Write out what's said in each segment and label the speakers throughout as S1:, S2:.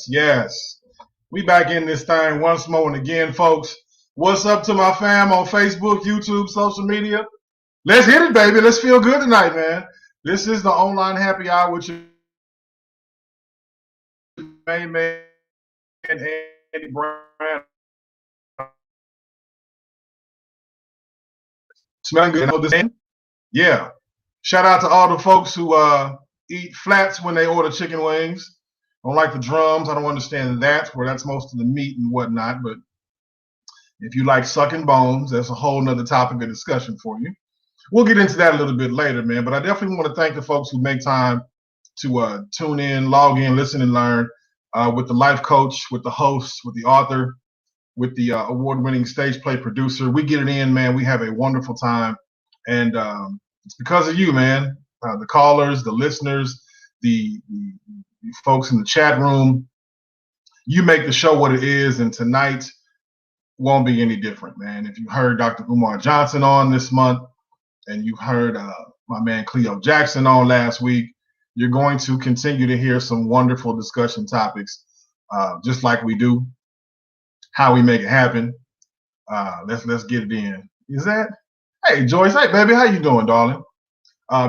S1: Yes. We back in this thing once more and again, folks. What's up to my fam on Facebook, YouTube, social media? Let's hit it, baby. Let's feel good tonight, man. This is the online happy hour with your main man, Andy Brown. Smelling good. Know this? Yeah. Shout out to all the folks who eat flats when they order chicken wings. I don't like the drums. I don't understand that, where that's most of the meat and whatnot. But if you like sucking bones, that's a whole nother topic of discussion for you. We'll get into that a little bit later, man. But I definitely want to thank the folks who make time to tune in, log in, listen, and learn with the life coach, with the host, with the author, with the award-winning stage play producer. We get it in, man. We have a wonderful time. And it's because of you, man. The callers, the listeners, the folks in the chat room. You make the show what it is, and tonight won't be any different, man. If you heard Dr. Umar Johnson on this month, and you heard my man Cleo Jackson on last week, you're going to continue to hear some wonderful discussion topics, just like we do. How we make it happen. Let's get it in. Is that? Hey, Joyce. Hey, baby. How you doing, darling?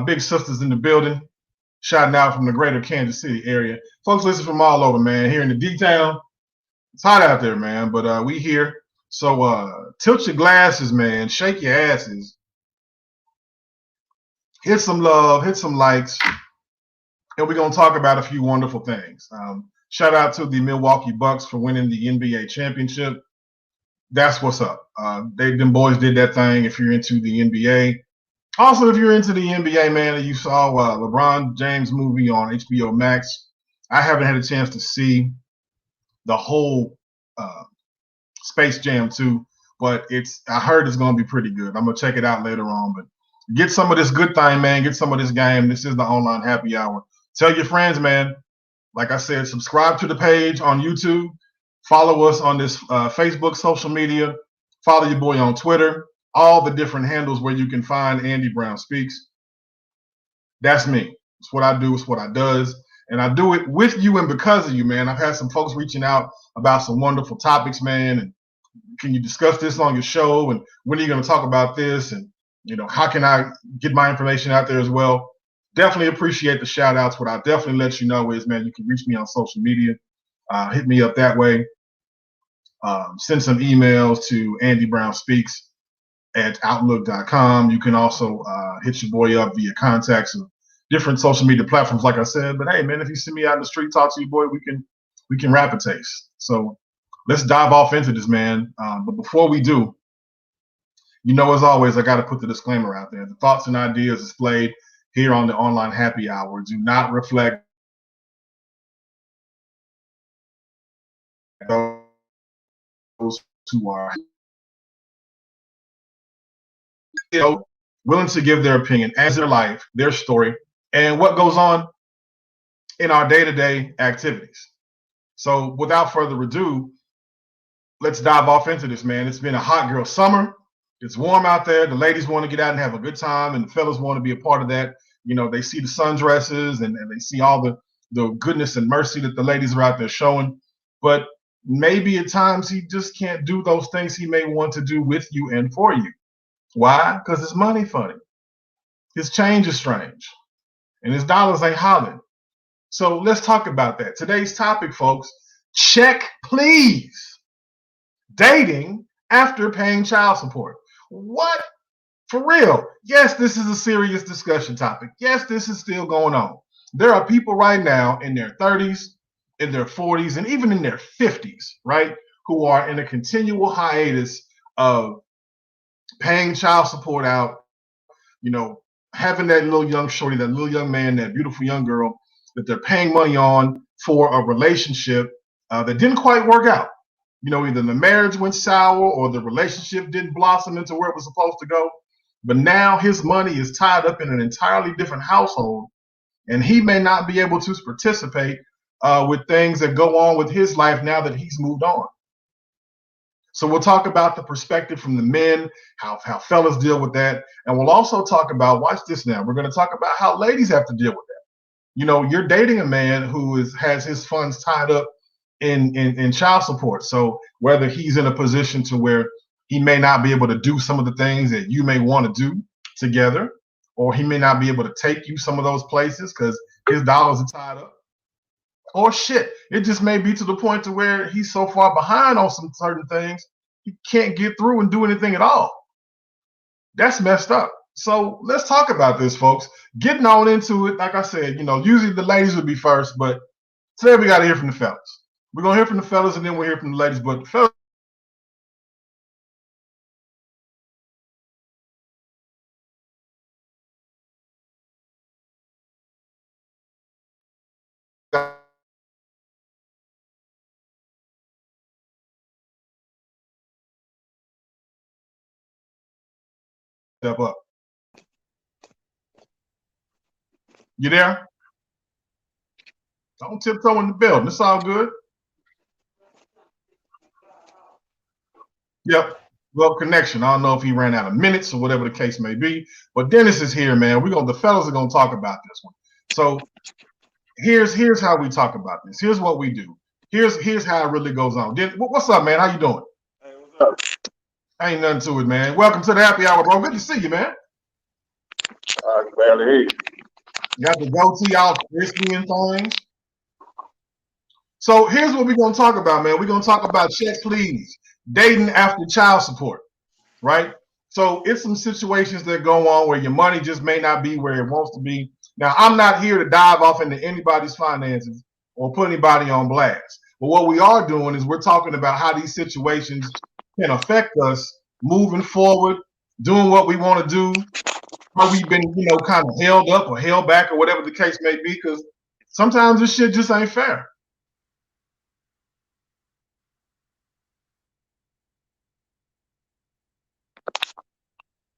S1: Big sisters in the building. Shouting out from the greater Kansas City area. Folks listen from all over, man. Here in the D-Town. It's hot out there, man. But we here. So tilt your glasses, man. Shake your asses. Hit some love. Hit some likes. And we're going to talk about a few wonderful things. Shout out to the Milwaukee Bucks for winning the NBA championship. That's what's up. Them boys did that thing if you're into the NBA. Also, if you're into the NBA, man, and you saw LeBron James movie on HBO Max, I haven't had a chance to see the whole Space Jam 2, but I heard it's going to be pretty good. I'm going to check it out later on. But get some of this good thing, man. Get some of this game. This is the online happy hour. Tell your friends, man. Like I said, subscribe to the page on YouTube. Follow us on this Facebook social media. Follow your boy on Twitter. All the different handles where you can find Andy Brown Speaks. That's me. It's what I do. It's what I does. And I do it with you and because of you, man. I've had some folks reaching out about some wonderful topics, man. And can you discuss this on your show? And when are you going to talk about this? And, how can I get my information out there as well? Definitely appreciate the shout outs. What I'll definitely let you know is, man, you can reach me on social media. Hit me up that way. Send some emails to andybrown.speaks@outlook.com. You can also hit your boy up via contacts of different social media platforms, like I said. But hey, man, if you see me out in the street, talk to you, boy, we can rap a taste. So let's dive off into this, man. But before we do, as always, I got to put the disclaimer out there. The thoughts and ideas displayed here on the online happy hour do not reflect those who are willing to give their opinion as their life, their story, and what goes on in our day-to-day activities. So without further ado, let's dive off into this, man. It's been a hot girl summer. It's warm out there. The ladies want to get out and have a good time, and the fellas want to be a part of that. They see the sundresses and they see all the goodness and mercy that the ladies are out there showing. But maybe at times he just can't do those things he may want to do with you and for you. Why? Because his money funny. His change is strange. And his dollars ain't hollering. So let's talk about that. Today's topic, folks, check please. Dating after paying child support. What? For real? Yes, this is a serious discussion topic. Yes, this is still going on. There are people right now in their 30s, in their 40s, and even in their 50s, right, who are in a continual hiatus of paying child support out, having that little young shorty, that little young man, that beautiful young girl that they're paying money on for a relationship that didn't quite work out. Either the marriage went sour or the relationship didn't blossom into where it was supposed to go. But now his money is tied up in an entirely different household, and he may not be able to participate with things that go on with his life now that he's moved on. So we'll talk about the perspective from the men, how fellas deal with that. And we'll also talk about, watch this now, we're going to talk about how ladies have to deal with that. You know, you're dating a man who has his funds tied up in child support. So whether he's in a position to where he may not be able to do some of the things that you may want to do together, or he may not be able to take you some of those places because his dollars are tied up. Or shit, it just may be to the point to where he's so far behind on some certain things, he can't get through and do anything at all. That's messed up. So let's talk about this, folks. Getting on into it, like I said, you know, usually the ladies would be first, but today we got to hear from the fellas. We're going to hear from the fellas and then we'll hear from the ladies. But the fellas, step up. You there? Don't tiptoe in the building. It's all good. Yep. Well, connection. I don't know if he ran out of minutes or whatever the case may be, but Dennis is here, man. The fellas are gonna talk about this one. So here's how we talk about this. Here's what we do. Here's how it really goes on. What's up, man? How you doing?
S2: Hey, what's up?
S1: Ain't nothing to it, man. Welcome to the happy hour, bro. Good to see you, man.
S2: I can barely hear you.
S1: Got the goatee all crispy and things. So here's what we're gonna talk about, man. We're gonna talk about check please, dating after child support, right? So it's some situations that go on where your money just may not be where it wants to be. Now, I'm not here to dive off into anybody's finances or put anybody on blast. But what we are doing is we're talking about how these situations can affect us moving forward, doing what we want to do, how we've been, you know, kind of held up or held back or whatever the case may be, because sometimes this shit just ain't fair.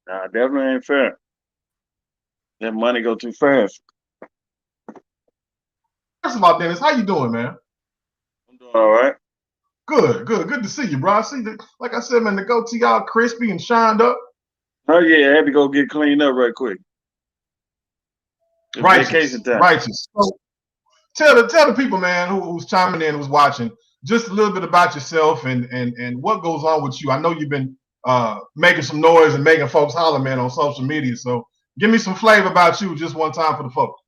S2: Nah, definitely ain't fair. That money go too fast.
S1: First of all, Dennis, how you doing, man?
S2: I'm doing all right.
S1: Good to see you, bro. I see that, like I said, man, the goatee all crispy and shined up.
S2: Oh yeah, I had to go get cleaned up right quick. It's vacation time.
S1: Righteous. So tell the people, man, who's chiming in, who's watching, just a little bit about yourself and what goes on with you. I know you've been making some noise and making folks holler, man, on social media. So give me some flavor about you just one time for the folks.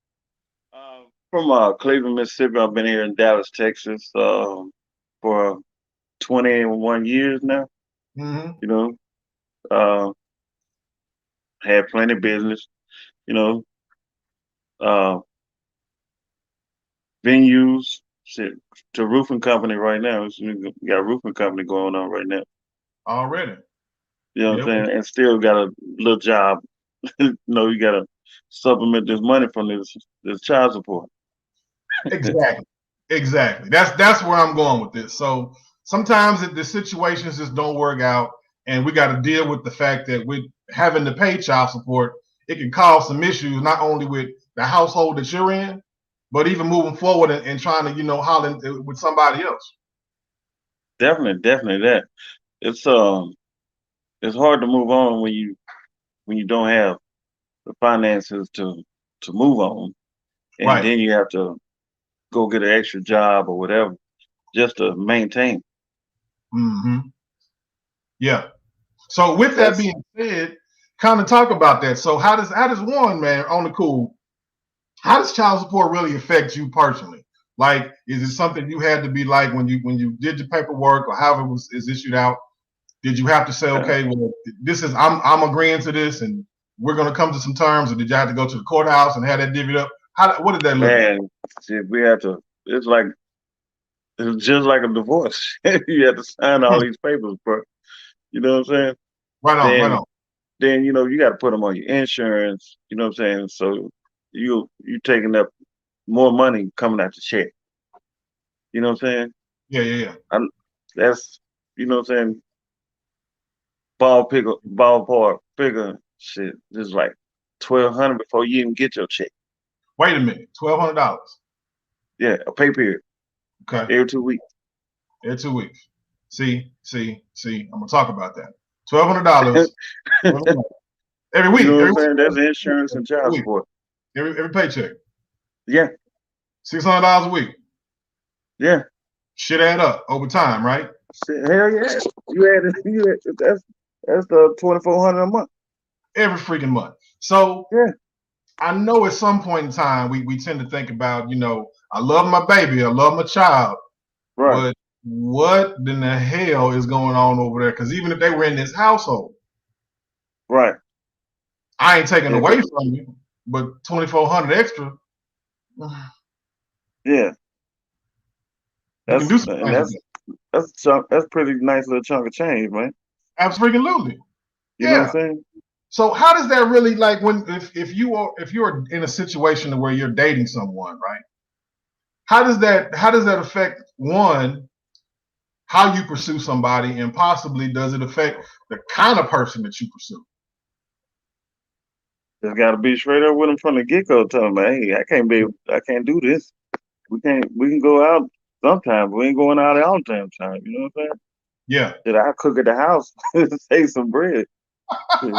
S2: From Cleveland, Mississippi. I've been here in Dallas, Texas, for 21 years now.
S1: Mm-hmm.
S2: You know, had plenty of business. You know, venues. Shit, to roofing company right now. We got a roofing company going on right now.
S1: Already.
S2: You know what I'm saying? And still got a little job. You know, you got to supplement this money from this child support.
S1: Exactly. That's where I'm going with this. So sometimes the situations just don't work out, and we got to deal with the fact that with having to pay child support, it can cause some issues not only with the household that you're in, but even moving forward and trying to, you know, holler with somebody else.
S2: Definitely that. It's hard to move on when you don't have the finances to move on, and
S1: Right.
S2: then you have to go get an extra job or whatever just to maintain.
S1: Mm-hmm. Yeah. So with that being said, kind of talk about that. So how does one, man, on the cool, how does child support really affect you personally? Like, is it something you had to be like when you did your paperwork or however is issued out? Did you have to say, okay, well, this is I'm agreeing to this and we're gonna come to some terms, or did you have to go to the courthouse and have that divvied up? What did that look like?
S2: Man, shit, we have to. It's just like a divorce. You have to sign all these papers, bro. You know what I'm saying?
S1: Right on.
S2: Then you know you got to put them on your insurance. You know what I'm saying? So you taking up more money coming out the check. You know what I'm saying?
S1: Yeah.
S2: That's you know what I'm saying. Ballpark figure shit. This is like 1,200 before you even get your check.
S1: Wait a minute, $1,200.
S2: Yeah, a pay period.
S1: Okay.
S2: Every 2 weeks.
S1: Every 2 weeks. See. I'm gonna talk about that. $1,200 every week.
S2: You know what
S1: Every
S2: I'm saying? That's
S1: week.
S2: insurance and child
S1: Week.
S2: support.
S1: Every paycheck.
S2: Yeah,
S1: $600 a week.
S2: yeah.
S1: Shit add up over time, right?
S2: Shit, hell yeah. That's the $2,400 a month.
S1: Every freaking month. So
S2: Yeah.
S1: I know at some point in time we tend to think about, I love my baby, I love my child,
S2: Right.
S1: but what in the hell is going on over there? Because even if they were in this household,
S2: Right.
S1: I ain't taking
S2: Yeah,
S1: away from you, but 2,400 extra,
S2: yeah.
S1: you can
S2: That's
S1: do some
S2: and
S1: things with it.
S2: that's pretty nice little chunk of change, man.
S1: Absolutely.
S2: You know what I'm
S1: Yeah.
S2: saying?
S1: So how does that really, like, when if you're in a situation where you're dating someone, right? How does that affect, one, how you pursue somebody, and possibly does it affect the kind of person that you pursue?
S2: Just gotta be straight up with them from the get-go. Tell them, hey, I can't do this. We can go out sometimes. We ain't going out all the time. You know what I'm saying?
S1: Yeah.
S2: Did I cook at the house? Save some bread.
S1: Hey,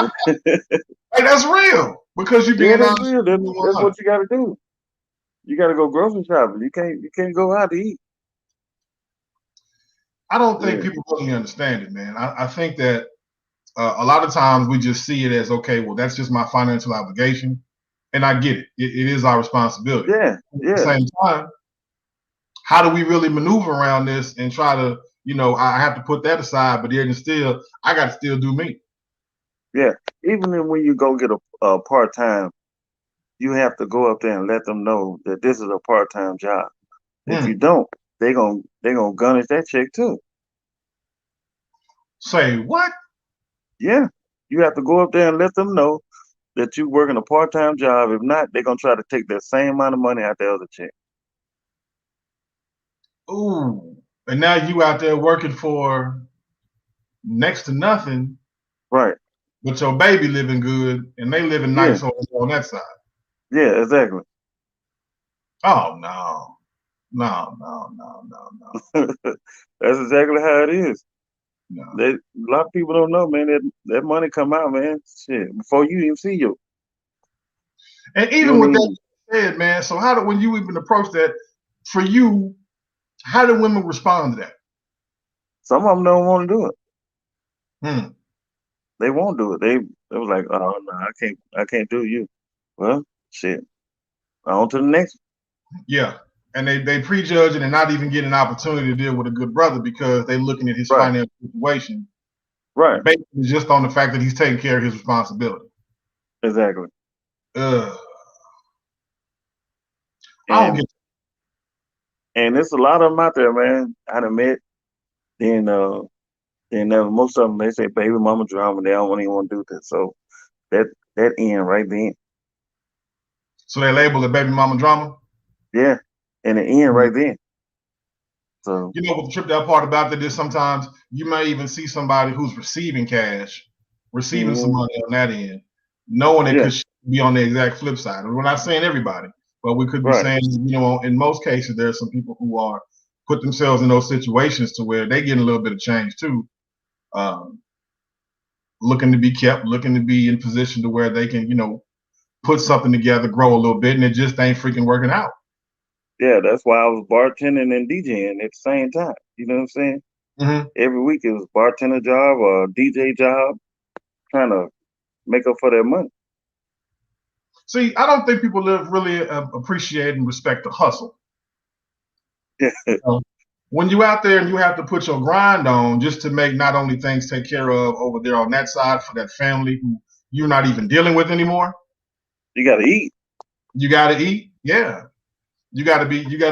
S1: that's real, because you're
S2: Yeah,
S1: being
S2: that's
S1: honest.
S2: real. That's what you gotta do. You gotta go grocery shopping. You can't go out to eat.
S1: I don't think
S2: Yeah.
S1: people really understand it, man. I think that a lot of times we just see it as, okay, well, that's just my financial obligation, and I get it. It is our responsibility.
S2: Yeah,
S1: At the
S2: yeah.
S1: same time, how do we really maneuver around this and try to, I have to put that aside, but then still, I got to still do me.
S2: Yeah. Even when you go get a part-time, you have to go up there and let them know that this is a part-time job. If you don't, they gonna garnish that check too.
S1: Say what?
S2: Yeah. You have to go up there and let them know that you working a part-time job. If not, they're gonna try to take that same amount of money out the other check.
S1: Ooh. And now you out there working for next to nothing,
S2: Right.
S1: but your baby living good and they living nice on that side.
S2: Yeah, exactly.
S1: Oh no. No.
S2: That's exactly how it is.
S1: No.
S2: A lot of people don't know, man, that money come out, man. Shit, before you even see you.
S1: And even with that said, man, so when you even approach that, for you, how do women respond to that?
S2: Some of them don't want to do
S1: it.
S2: They won't do it. They was like, oh no, I can't do you. Well, shit. On to the next one.
S1: Yeah. And they prejudge it and not even get an opportunity to deal with a good brother because they're looking at his financial situation.
S2: Right.
S1: Basically just on the fact that he's taking care of his responsibility.
S2: Exactly.
S1: I don't get it.
S2: And there's a lot of them out there, man. I done met. Then most of them, they say baby mama drama. They don't even want to do that. So that end right then.
S1: So they label it baby mama drama?
S2: Yeah. And the end right then. So
S1: what the tripped out part about that is sometimes you may even see somebody who's receiving cash, receiving some money on that end, knowing it could be on the exact flip side. And we're not saying everybody, but we could be saying, in most cases, there's some people who are put themselves in those situations to where they get a little bit of change too, looking to be kept, looking to be in position to where they can, put something together, grow a little bit, and it just ain't freaking working out.
S2: Yeah, that's why I was bartending and DJing at the same time. You know what I'm saying?
S1: Mm-hmm.
S2: Every week it was a bartender job or a DJ job, trying to make up for their money.
S1: See, I don't think people really appreciate and respect the hustle. When you out there and you have to put your grind on just to make not only things take care of over there on that side for that family who you're not even dealing with anymore.
S2: You got to eat.
S1: You got to eat. Yeah. You got to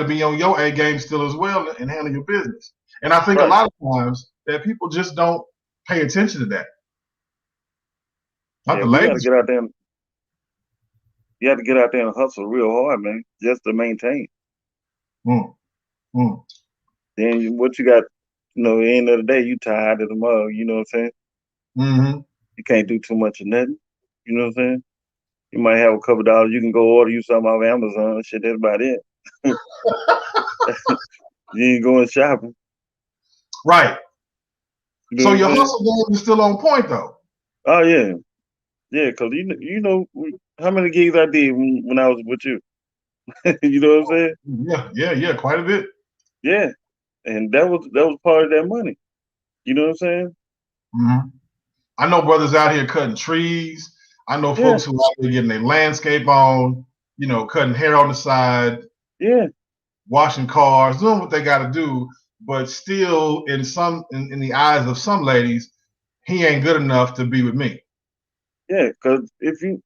S1: be on your A game still as well and handle your business. And I think a lot of times that people just don't pay attention to that. Not the ladies.
S2: You have to get out there and hustle real hard, man, just to maintain. Then what you got, at the end of the day, you tired of the mug, you know what I'm saying?
S1: Mm-hmm.
S2: You can't do too much of nothing, you know what I'm saying? You might have a couple $, you can go order you something off Amazon, shit, that's about it. You ain't going shopping.
S1: Right.
S2: You know
S1: So
S2: what I'm
S1: your
S2: saying?
S1: hustle game is still on point though.
S2: Oh yeah, yeah. Cause how many gigs I did when I was with you. You know what I'm saying?
S1: Yeah, quite a bit.
S2: Yeah, and that was part of that money. You know what I'm saying?
S1: Hmm. I know brothers out here cutting trees. I know
S2: Yeah,
S1: folks who out there getting their landscape on, cutting hair on the side,
S2: yeah,
S1: washing cars, doing what they got to do. But still, in the eyes of some ladies, he ain't good enough to be with me.
S2: yeah. Cause if you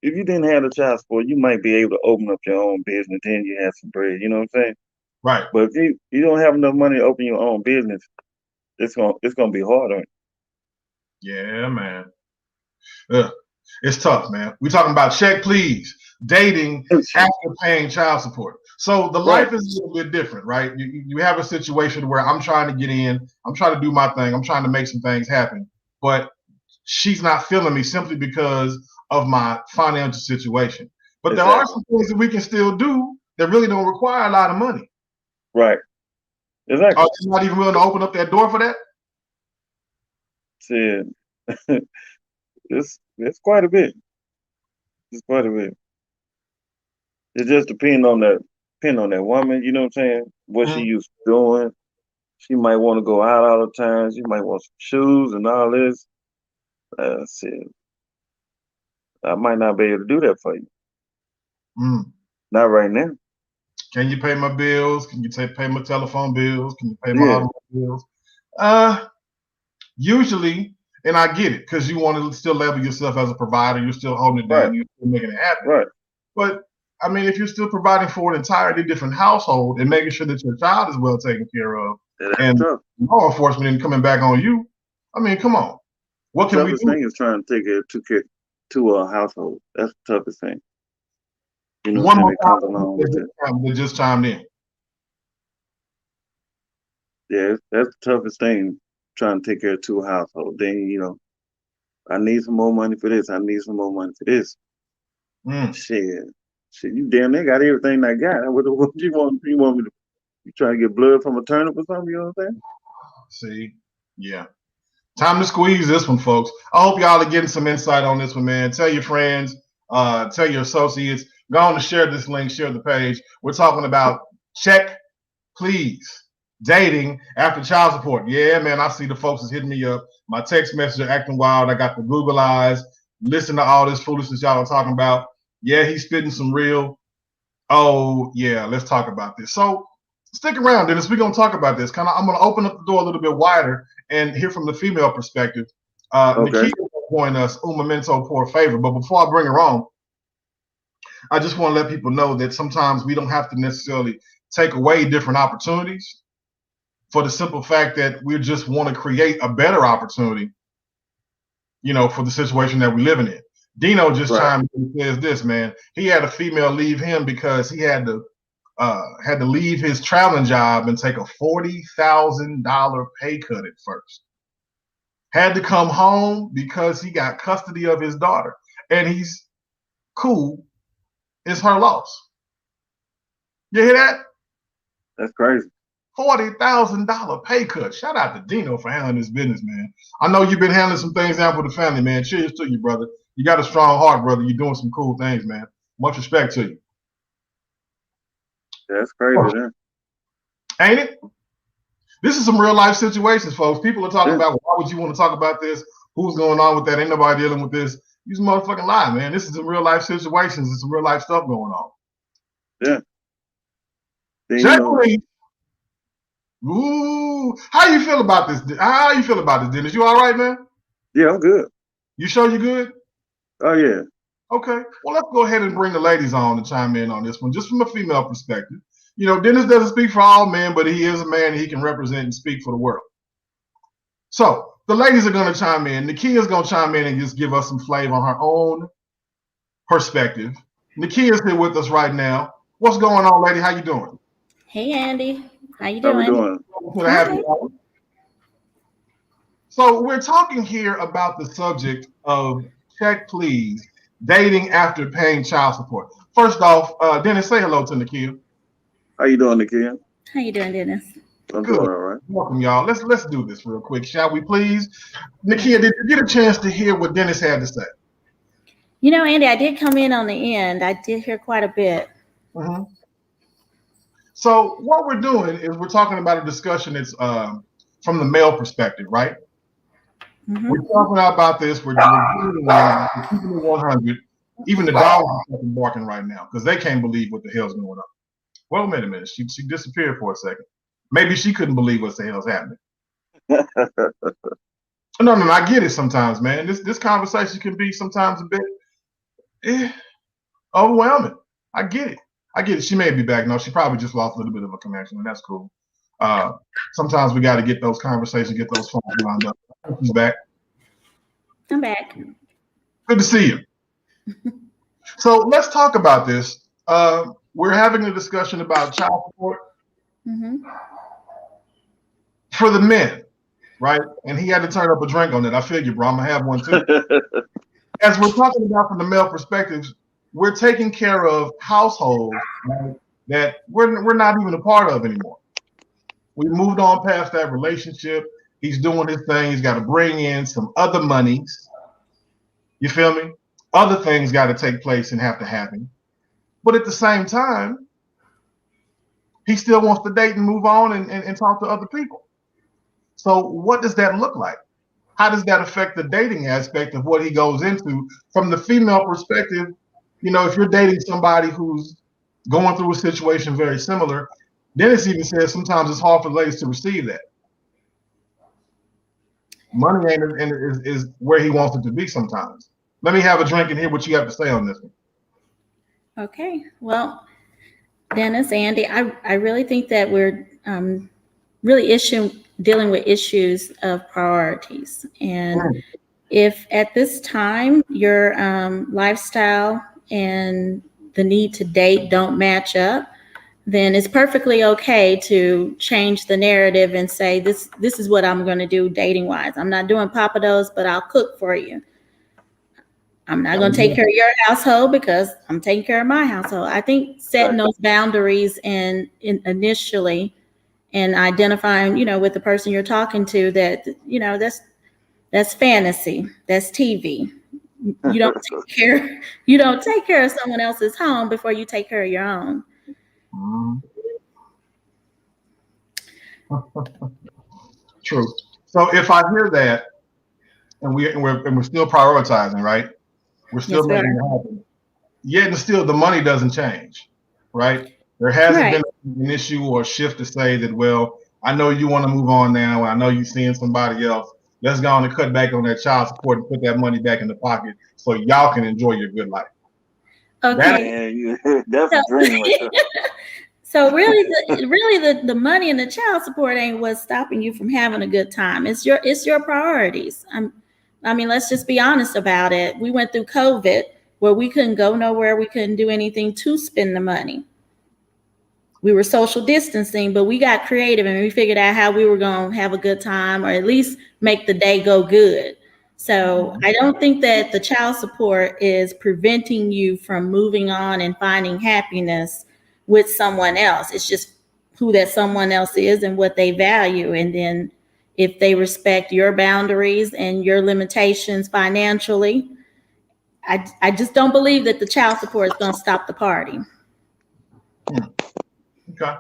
S2: didn't have the child support, you might be able to open up your own business. Then you have some bread. You know what I'm saying?
S1: Right.
S2: But if you don't have enough money to open your own business, it's gonna be hard on
S1: Yeah, man. Ugh. It's tough, man. We talking about check, please. Dating
S2: you.
S1: after paying child support. So the
S2: Right.
S1: life is a little bit different, right? You have a situation where I'm trying to get in, I'm trying to do my thing, I'm trying to make some things happen, but she's not feeling me simply because of my financial situation. But there are
S2: Exactly.
S1: some things that we can still do that really don't require a lot of money.
S2: Right.
S1: Are
S2: Exactly.
S1: you not even willing to open up that door for that?
S2: Said it's quite a bit. It's quite a bit. It just depend on that woman, you know what I'm saying? What she
S1: Mhm.
S2: used to doing. She might want to go out all the time. She might want some shoes and all this. Shit, I might not be able to do that for you.
S1: Mm.
S2: Not right now.
S1: Can you pay my bills? Can you pay my telephone bills? Can you pay my
S2: Yeah,
S1: auto bills? Uh, Usually, and I get it because you want to still label yourself as a provider. You're still holding it
S2: right,
S1: down. You're still making it happen.
S2: right.
S1: But I mean, if you're still providing for an entirely different household and making sure that your child is well taken care of,
S2: Yeah, that's
S1: and
S2: tough.
S1: law enforcement isn't coming back on you, I mean, come on.
S2: The
S1: What can we
S2: toughest
S1: do?
S2: thing is trying to take it to a household. That's the toughest thing. You know what
S1: One
S2: I'm saying?
S1: more
S2: That comes
S1: time,
S2: along with it.
S1: they just chimed in.
S2: Yeah, that's the toughest thing, trying to take care of two households. Then, I need some more money for this. I need some more money for this.
S1: Mm,
S2: Shit. Shit, you damn near got everything I got. What you want? You want me to? You trying to get blood from a turnip or something? You know what I'm
S1: see, yeah. Time to squeeze this one, folks. I hope y'all are getting some insight on this one, man. Tell your friends, tell your associates. Go on to share this link, share the page. We're talking about check, please. Dating after child support. Yeah, man, I see the folks is hitting me up. My text message are acting wild. I got the Google eyes. Listen to all this foolishness y'all are talking about. Yeah, he's spitting some real. Oh, yeah, let's talk about this. So stick around, Dennis. We're going to talk about this. I'm going to open up the door a little bit wider and hear from the female perspective.
S2: saying? Okay.
S1: Nakia will join us, un momento por favor. But before I bring her on, I just want to let people know that sometimes we don't have to necessarily take away different opportunities for the simple fact that we just want to create a better opportunity, for the situation that we're living in. Dino just
S2: Right.
S1: chimed in and says this, man. He had a female leave him because he had to leave his traveling job and take a $40,000 pay cut at first. Had to come home because he got custody of his daughter, and he's cool. It's her loss. You hear that?
S2: That's crazy.
S1: $40,000 pay cut. Shout out to Dino for handling this business, man. I know you've been handling some things out for the family, man. Cheers to you, brother. You got a strong heart, brother. You're doing some cool things, man. Much respect to you.
S2: That's crazy, then.
S1: Ain't it? This is some real life situations, folks. People are talking
S2: Yeah.
S1: about, well, why would you want to talk about this? Who's going on with that? Ain't nobody dealing with this. You some motherfucking lie, man. This is some real life situations. There's some real life stuff going on.
S2: Yeah. Then
S1: Jeffrey, ooh, how you feel about this? How you feel about this, Dennis? You all right, man?
S2: Yeah, I'm good.
S1: You sure you good?
S2: Oh yeah.
S1: Okay. Well, let's go ahead and bring the ladies on to chime in on this one, just from a female perspective. Dennis doesn't speak for all men, but he is a man and he can represent and speak for the world. So the ladies are going to chime in. Nakia's going to chime in and just give us some flavor on her own perspective. Nakia's here with us right now. What's going on, lady? How you doing?
S3: Hey Andy, how you
S2: How we
S3: doing?
S2: doing?
S1: Good to have you on. So we're talking here about the subject of check, please, dating after paying child support. First off, Dennis, say hello to Nakia.
S2: How you doing, Nikia?
S3: How you doing, Dennis?
S2: I'm
S1: Good.
S2: doing all right.
S1: Welcome, y'all. Let's do this real quick, shall we, please? Nakia, did you get a chance to hear what Dennis had to say?
S3: You know, Andy, I did come in on the end. I did hear quite a bit.
S1: Mm-hmm. So what we're doing is we're talking about a discussion that's from the male perspective, right?
S3: Mm-hmm.
S1: We're talking about this. We're keeping it 100. Even the dogs are fucking barking right now because they can't believe what the hell's going on. Well, wait a minute. She disappeared for a second. Maybe she couldn't believe what the hell's happening. No, I get it sometimes, man. This conversation can be sometimes a bit overwhelming. I get it. She may be back. No, she probably just lost a little bit of a connection, and that's cool. Sometimes we got to get those conversations, get those phones lined up. She's back.
S3: I'm back.
S1: Good to see you. So let's talk about this. We're having a discussion about child support for the men, right? And he had to turn up a drink on it. I feel you, bro. I'm gonna have one too. As we're talking about from the male perspectives, we're taking care of households, right, that we're not even a part of anymore. We moved on past that relationship. He's doing his thing. He's got to bring in some other monies. You feel me? Other things got to take place and have to happen. But at the same time, he still wants to date and move on and talk to other people. So what does that look like? How does that affect the dating aspect of what he goes into from the female perspective? You know, if you're dating somebody who's going through a situation very similar, Dennis even says sometimes it's hard for ladies to receive that. Money is where he wants it to be sometimes. Let me have a drink and hear what you have to say on this one.
S3: Okay. Well, Dennis, Andy, I really think that we're really dealing with issues of priorities. And if at this time your lifestyle and the need to date don't match up, then it's perfectly okay to change the narrative and say, this is what I'm going to do dating wise. I'm not doing papados, but I'll cook for you. I'm not going to take care of your household because I'm taking care of my household. I think setting those boundaries and initially and identifying, you know, with the person you're talking to that, you know, that's fantasy, that's TV. You don't take care of someone else's home before you take care of your own.
S1: True. So if I hear that, and we're still prioritizing, right? We're still making it happen. Yet and still, the money doesn't change, right? There hasn't been an issue or a shift to say that, well, I know you want to move on now. I know you're seeing somebody else. Let's go on and cut back on that child support and put that money back in the pocket so y'all can enjoy your good life.
S3: Okay.
S2: That's a dream.
S3: So really, the money and the child support ain't what's stopping you from having a good time. It's your priorities. I mean, let's just be honest about it. We went through COVID where we couldn't go nowhere. We couldn't do anything to spend the money. We were social distancing, but we got creative and we figured out how we were going to have a good time or at least make the day go good. So I don't think that the child support is preventing you from moving on and finding happiness with someone else. It's just who that someone else is and what they value. And then if they respect your boundaries and your limitations financially, I just don't believe that the child support is going to stop the party.
S1: Okay.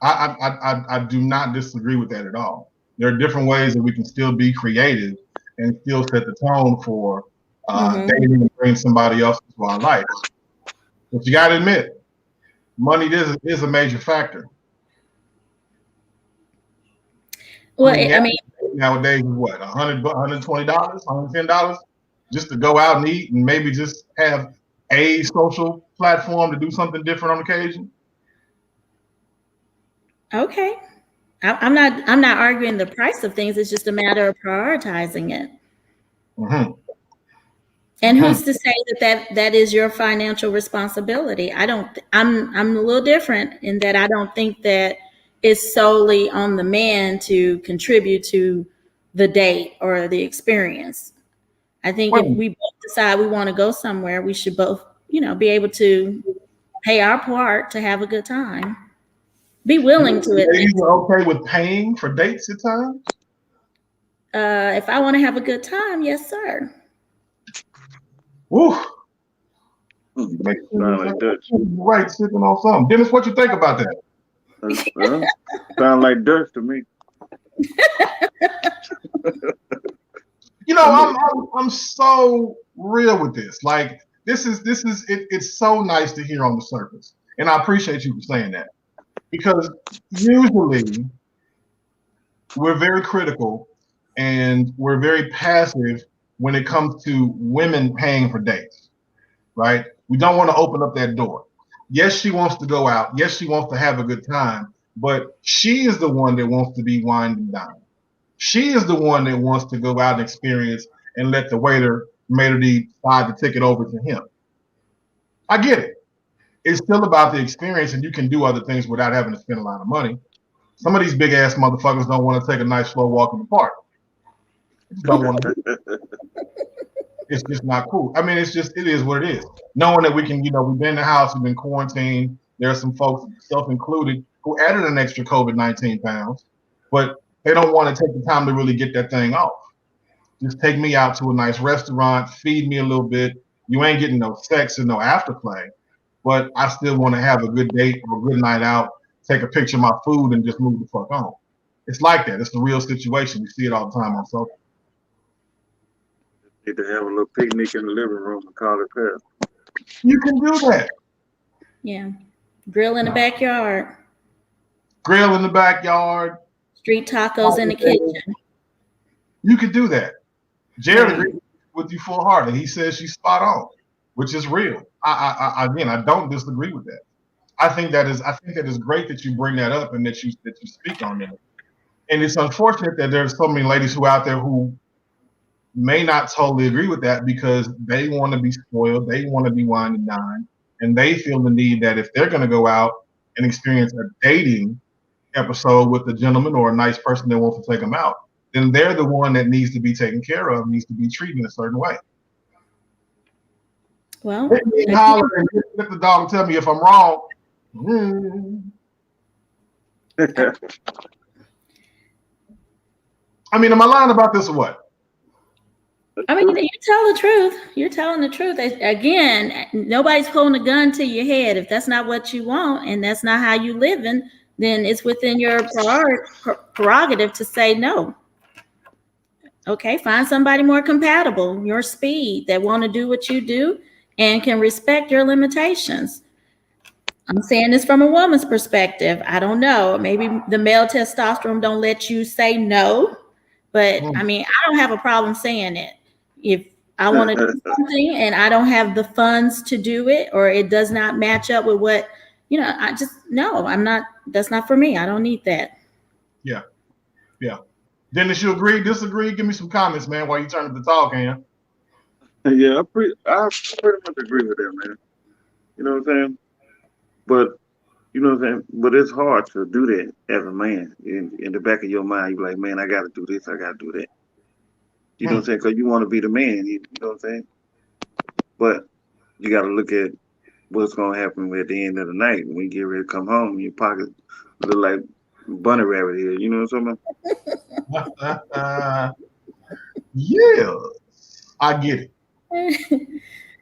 S1: I do not disagree with that at all. There are different ways that we can still be creative and still set the tone for dating and bring somebody else into our life. But you got to admit, money is a major factor.
S3: Well, I mean,
S1: nowadays is what, $100, $120, $110 just to go out and eat and maybe just have a social platform to do something different on occasion.
S3: Okay. I'm not arguing the price of things. It's just a matter of prioritizing it. And who's to say that is your financial responsibility? I'm a little different in that I don't think that it's solely on the man to contribute to the date or the experience. I think if we both decide we want to go somewhere, we should both, be able to pay our part to have a good time. be willing to at
S1: Ladies
S3: least.
S1: are okay with paying for dates at times?
S3: If I want to have a good time, yes, sir.
S1: Woo.
S2: Sound like Dutch.
S1: Right, sipping on something. Dennis, what you think about that?
S2: Sound like Dutch to me.
S1: You know, I'm so real with this. Like, this is it's so nice to hear on the surface, and I appreciate you for saying that, because usually we're very critical and we're very passive when it comes to women paying for dates, right? We don't want to open up that door. Yes, she wants to go out. Yes, she wants to have a good time, but she is the one that wants to be wined and dined. She is the one that wants to go out and experience and let the waiter D slide the ticket over to him. I get it. It's still about the experience, and you can do other things without having to spend a lot of money. Some of these big ass motherfuckers don't want to take a nice slow walk in the park. They just don't want to. It's just not cool. I mean, it is what it is. Knowing that we can, we've been in the house, we've been quarantined. There are some folks, self included, who added an extra COVID-19 pounds, but they don't want to take the time to really get that thing off. Just take me out to a nice restaurant, feed me a little bit. You ain't getting no sex and no afterplay, but I still want to have a good date or a good night out, take a picture of my food, and just move the fuck on. It's like that. It's the real situation. We see it all the time on social.
S2: Need to have a little picnic in the living room and call it pass.
S1: You can do that.
S3: Yeah. Grill in the backyard.
S1: Grill in the backyard.
S3: Street tacos in the kitchen.
S1: You could do that. Jared agrees with you full-hearted. He says she's spot on, which is real. I don't disagree with that. I think that is great that you bring that up and that you speak on that. And it's unfortunate that there's so many ladies who out there who may not totally agree with that because they want to be spoiled, they want to be wine and dine, and they feel the need that if they're going to go out and experience a dating episode with a gentleman or a nice person that wants to take them out, then they're the one that needs to be taken care of, needs to be treated in a certain way.
S3: Well,
S1: holler and let the dog tell me if I'm wrong. I mean, am I lying about this or what?
S3: I mean, you tell the truth. You're telling the truth. Again, nobody's pulling a gun to your head. If that's not what you want and that's not how you living, then it's within your prerogative to say no. Okay, find somebody more compatible, your speed, that want to do what you do and can respect your limitations. I'm saying this from a woman's perspective. I don't know. Maybe the male testosterone don't let you say no, but I mean, I don't have a problem saying it. If I want to do something and I don't have the funds to do it, or it does not match up with what, I just, no, I'm not, that's not for me. I don't need that. Yeah.
S1: Yeah. Dennis, you agree, disagree? Give me some comments, man, while you turn to the talk, man.
S2: Yeah, I pretty much agree with that, man. You know what I'm saying? But, but it's hard to do that as a man. In the back of your mind, you're like, man, I got to do this, I got to do that. You know what I'm saying? Because you want to be the man, you know what I'm saying? But you got to look at what's going to happen at the end of the night. When you get ready to come home, your pockets look like bunny rabbit here. You know what I'm saying?
S1: Yeah, I get it.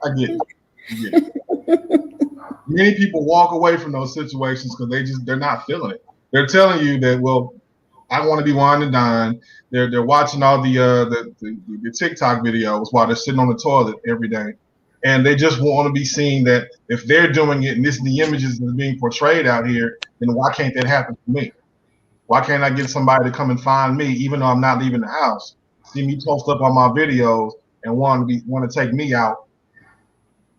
S1: I get it. Many people walk away from those situations because they're not feeling it. They're telling you that, well, I want to be wine and dine. They're watching all the TikTok videos while they're sitting on the toilet every day, and they just want to be seen that if they're doing it and this is the images that are being portrayed out here, then why can't that happen to me? Why can't I get somebody to come and find me, even though I'm not leaving the house, see me post up on my videos and want to take me out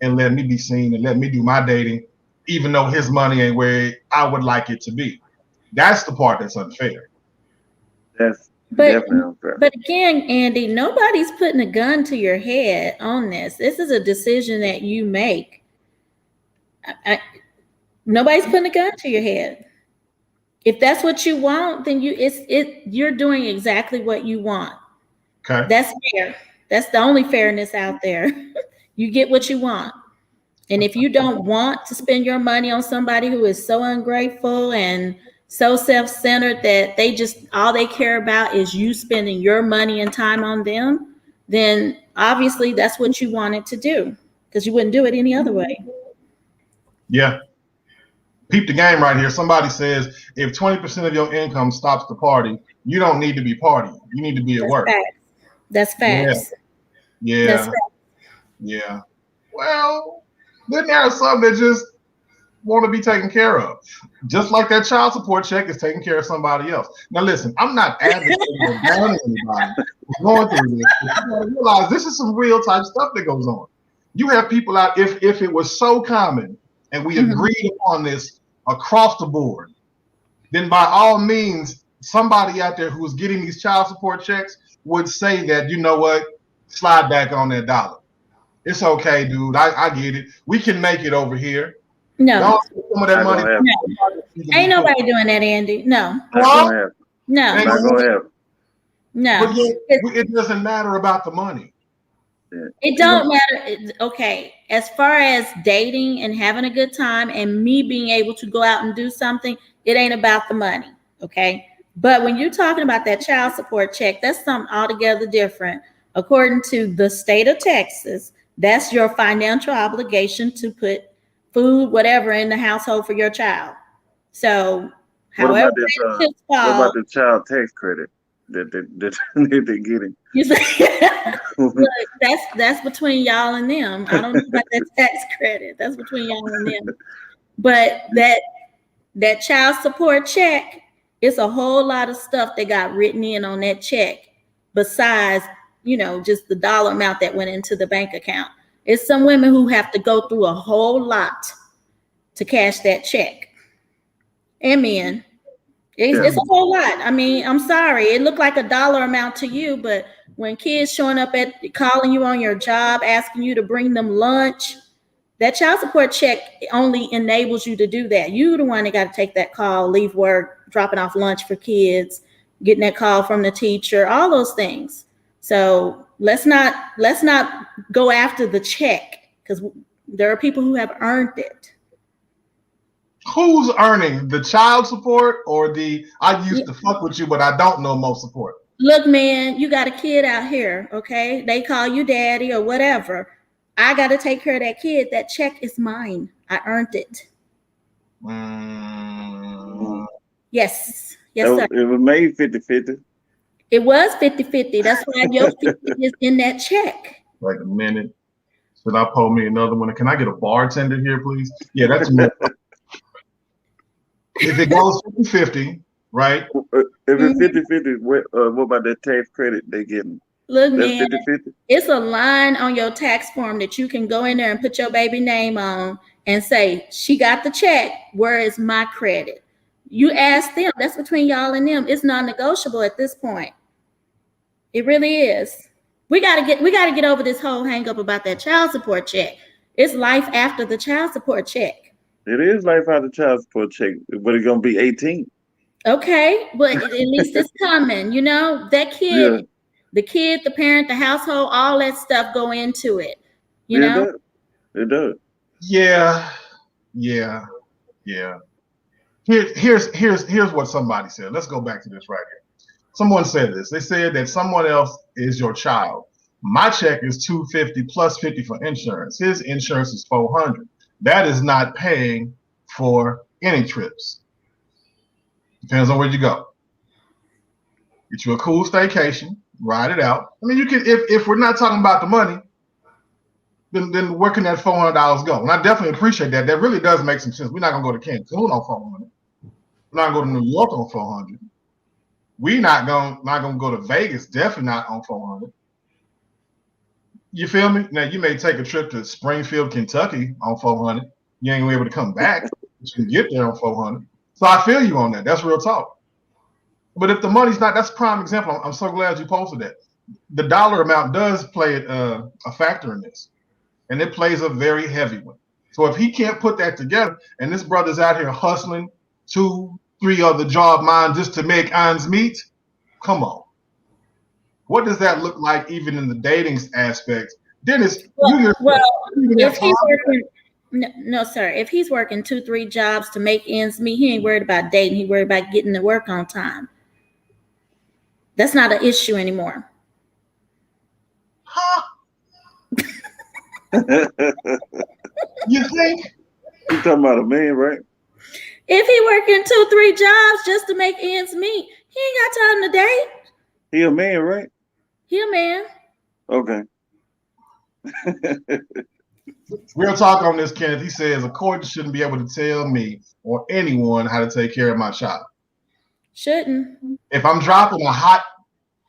S1: and let me be seen and let me do my dating, even though his money ain't where I would like it to be. That's the part that's unfair.
S2: That's definitely unfair.
S3: But again, Andy, nobody's putting a gun to your head on this. This is a decision that you make. Nobody's putting a gun to your head. If that's what you want, then you're doing exactly what you want.
S1: Okay.
S3: That's fair. That's the only fairness out there. You get what you want. And if you don't want to spend your money on somebody who is so ungrateful and so self-centered that they just all they care about is you spending your money and time on them, then obviously that's what you wanted to do, because you wouldn't do it any other way.
S1: Yeah. Peep the game right here. Somebody says if 20% of your income stops the party, you don't need to be partying. You need to be at work.
S3: That's facts.
S1: Yeah.
S3: That's facts.
S1: Yeah. Well, then there are some that just want to be taken care of. Just like that child support check is taking care of somebody else. Now listen, I'm not advocating or downing anybody who's going through this. But you gotta realize this is some real type stuff that goes on. You have people out, if it was so common and we agreed upon this across the board, then by all means, somebody out there who's getting these child support checks would say that, you know what, slide back on that dollar. It's okay, dude. I get it. We can make it over here.
S3: No.
S1: Some of that money.
S3: No. Ain't nobody doing that, Andy. No.
S2: Not
S3: No.
S2: gonna happen.
S3: No.
S1: But yet, it doesn't matter about the money.
S3: It don't matter. Okay. As far as dating and having a good time and me being able to go out and do something, it ain't about the money. Okay. But when you're talking about that child support check, that's something altogether different. According to the state of Texas, that's your financial obligation to put food, whatever, in the household for your child. So,
S2: What
S3: however
S2: about the child tax credit that they're getting?
S3: You say, look, that's between y'all and them. I don't know about that tax credit. That's between y'all and them. But that child support check, it's a whole lot of stuff that got written in on that check besides, just the dollar amount that went into the bank account. It's some women who have to go through a whole lot to cash that check. And men. It's a whole lot. I mean, I'm sorry. It looked like a dollar amount to you, but when kids showing up calling you on your job, asking you to bring them lunch, that child support check only enables you to do that. You're the one that got to take that call, leave work, dropping off lunch for kids, getting that call from the teacher, all those things. So let's not go after the check, because there are people who have earned it.
S1: Who's earning the child support or the I used to fuck with you, but I don't know more support?
S3: Look, man, you got a kid out here, okay? They call you daddy or whatever. I got to take care of that kid. That check is mine. I earned it. Yes, sir.
S2: It was made 50-50.
S3: It was 50-50. That's why your 50 is in that check.
S1: Wait a minute. Should I pull me another one? Can I get a bartender here, please? Yeah, that's a minute. If it goes 50-50, right?
S2: If it's 50-50, what about that tax credit they getting?
S3: Look,
S2: that's
S3: man,
S2: 50-50?
S3: It's a line on your tax form that you can go in there and put your baby name on and say, she got the check. Where is my credit? You ask them. That's between y'all and them. It's non-negotiable at this point. It really is. We gotta get over this whole hang up about that child support check. It's life after the child support check.
S2: It is life after child support check, but it's gonna be 18.
S3: Okay, but at least it's coming. That kid, the kid, the parent, the household, all that stuff go into it.
S2: It does.
S1: Yeah. Here's what somebody said. Let's go back to this right here. Someone said this. They said that someone else is your child. My check is $250 plus $50 for insurance. His insurance is $400. That is not paying for any trips. Depends on where you go. Get you a cool staycation, ride it out. I mean, you can if we're not talking about the money, then where can that $400 go? And I definitely appreciate that. That really does make some sense. We're not gonna go to Cancun on $400. We're not gonna go to New York on $400. We're not gonna go to Vegas. Definitely not on $400. You feel me? Now you may take a trip to Springfield, Kentucky on $400. You ain't gonna be able to come back, but you can get there on $400. So I feel you on that. That's real talk. But if the money's not, that's a prime example. I'm so glad you posted that. The dollar amount does play a factor in this, and it plays a very heavy one. So if he can't put that together, and this brother's out here hustling 2-3 other job mine just to make ends meet, come on. What does that look like even in the dating aspect? Dennis,
S3: No, no, sir. If he's working 2, 3 jobs to make ends meet, he ain't worried about dating. He worried about getting to work on time. That's not an issue anymore.
S1: Huh? You think?
S2: You talking about a man, right?
S3: If he working 2, 3 jobs just to make ends meet, he ain't got time to date.
S2: He a man, right?
S3: He a man.
S2: Okay.
S1: Real talk on this, Kenneth. He says a court shouldn't be able to tell me or anyone how to take care of my child.
S3: Shouldn't.
S1: If I'm dropping a hot,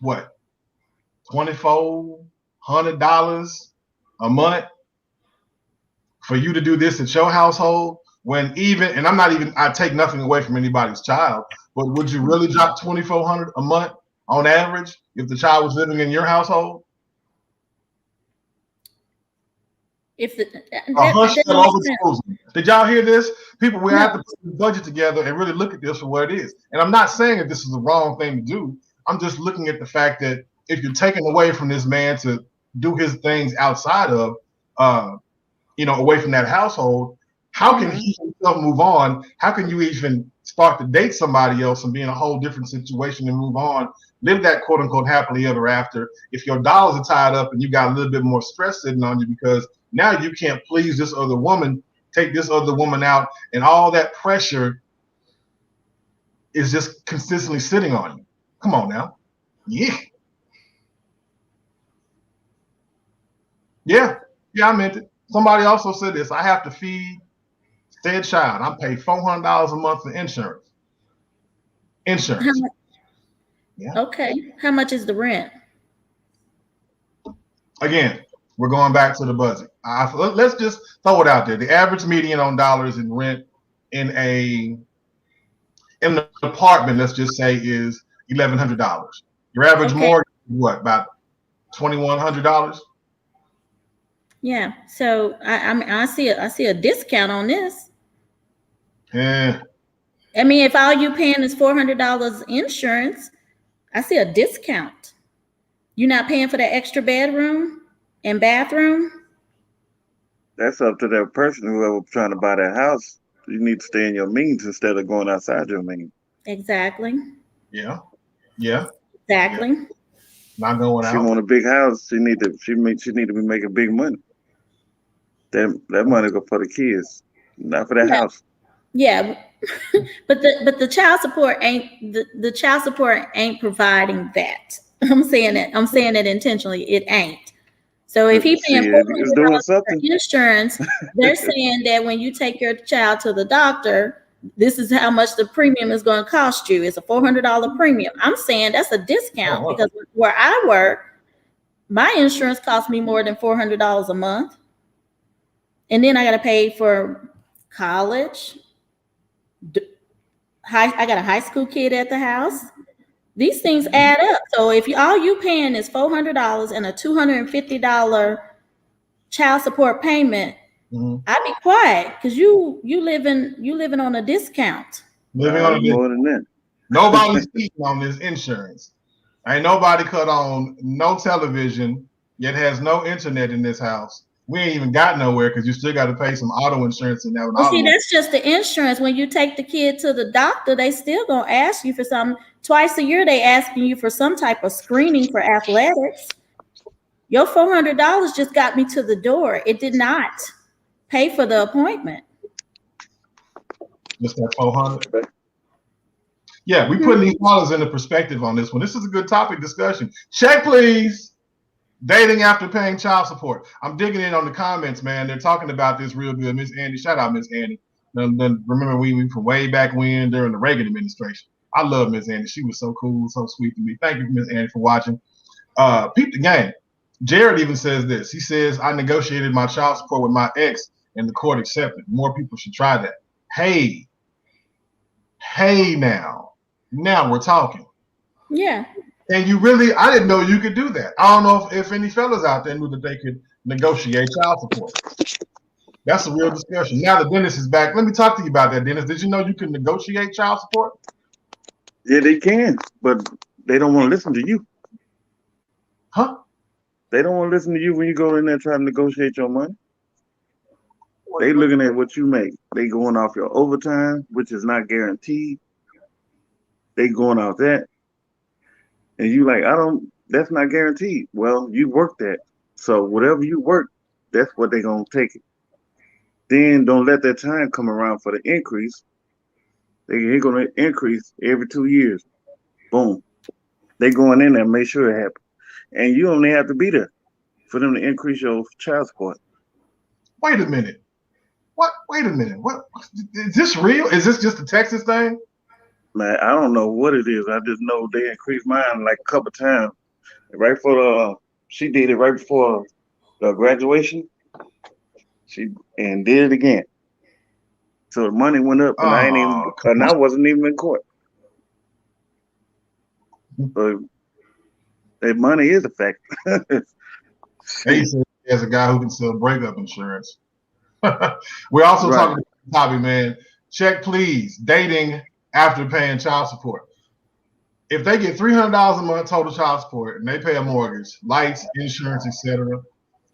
S1: what, $2,400 a month for you to do this at your household, when even, and I'm not even, I take nothing away from anybody's child, but would you really drop $2,400 a month on average if the child was living in your household?
S3: If the,
S1: Did y'all hear this? People, we have to put the budget together and really look at this for what it is. And I'm not saying that this is the wrong thing to do. I'm just looking at the fact that if you're taking away from this man to do his things outside of, away from that household, how can he himself move on? How can you even start to date somebody else and be in a whole different situation and move on, live that quote unquote happily ever after, if your dollars are tied up and you got a little bit more stress sitting on you because now you can't please this other woman, take this other woman out, and all that pressure is just consistently sitting on you. Come on now. Yeah. Yeah, I meant it. Somebody also said this. I have to feed said child. I'm paid $400 a month for insurance.
S3: Yeah. Okay. How much is the rent?
S1: Again, we're going back to the budget. Let's just throw it out there. The average median on dollars in rent in an apartment, let's just say, is $1,100. Your average mortgage is what, about $2,100?
S3: Yeah. So I see a discount on this.
S1: Yeah.
S3: I mean, if all you paying is $400 insurance, I see a discount. You're not paying for that extra bedroom and bathroom?
S2: That's up to that person, whoever trying to buy that house. You need to stay in your means instead of going outside your means.
S3: Exactly.
S1: Yeah.
S3: Exactly.
S1: Yeah. Not going out.
S2: She want a big house. She need to be making big money. That money go for the kids, not for that house.
S3: Yeah. but the child support ain't the child support ain't providing that. I'm saying it intentionally. It ain't. So if he paying $400 for insurance, they're saying that when you take your child to the doctor, this is how much the premium is going to cost you. It's a $400 premium. I'm saying that's a discount because where I work, my insurance costs me more than $400 a month. And then I got to pay for college. I got a high school kid at the house. These things add up. So if all you paying is $400 and a $250 child support payment, I'd be quiet because you living on a discount.
S1: Living on a
S2: more than that.
S1: Nobody's speaking on this insurance. Ain't nobody cut on no television, yet has no internet in this house. We ain't even got nowhere because you still got to pay some auto insurance and that.
S3: Well, see, that's just the insurance. When you take the kid to the doctor, they still gonna ask you for something. Twice a year, they asking you for some type of screening for athletics. Your $400 just got me to the door. It did not pay for the appointment.
S1: Just that $400. Yeah, we putting these dollars into perspective on this one. This is a good topic discussion. Check, please. Dating after paying child support. I'm digging in on the comments, man. They're talking about this real good. Miss Andy, shout out Miss Andy. Remember we from way back when during the Reagan administration. I love Miss Andy. She was so cool, so sweet to me. Thank you, Miss Andy, for watching. Peep the game. Jared even says this. He says, I negotiated my child support with my ex and the court accepted. More people should try that. Hey, now we're talking.
S3: Yeah. And
S1: I didn't know you could do that. I don't know if any fellas out there knew that they could negotiate child support. That's a real discussion. Now that Dennis is back, let me talk to you about that, Dennis. Did you know you can negotiate child support?
S2: Yeah, they can, but they don't want to listen to you.
S1: Huh?
S2: They don't want to listen to you when you go in there trying to negotiate your money. They looking at what you make. They going off your overtime, which is not guaranteed. They going off that. And you like, that's not guaranteed. Well, you work that. So whatever you work, that's what they gonna take it. Then don't let that time come around for the increase. They're gonna increase every 2 years. Boom. They going in there and make sure it happens. And you only have to be there for them to increase your child support.
S1: Wait a minute. What? Wait a minute. What? Is this real? Is this just a Texas thing?
S2: Man, I don't know what it is. I just know they increased mine like a couple times. Right for she did it right before the graduation. She did it again. So the money went up, and I wasn't even in court. But that money is a factor.
S1: He said as a guy who can sell breakup insurance. We're also talking about the topic, man. Check please. Dating after paying child support. If they get $300 a month total child support and they pay a mortgage, lights, insurance, etc.,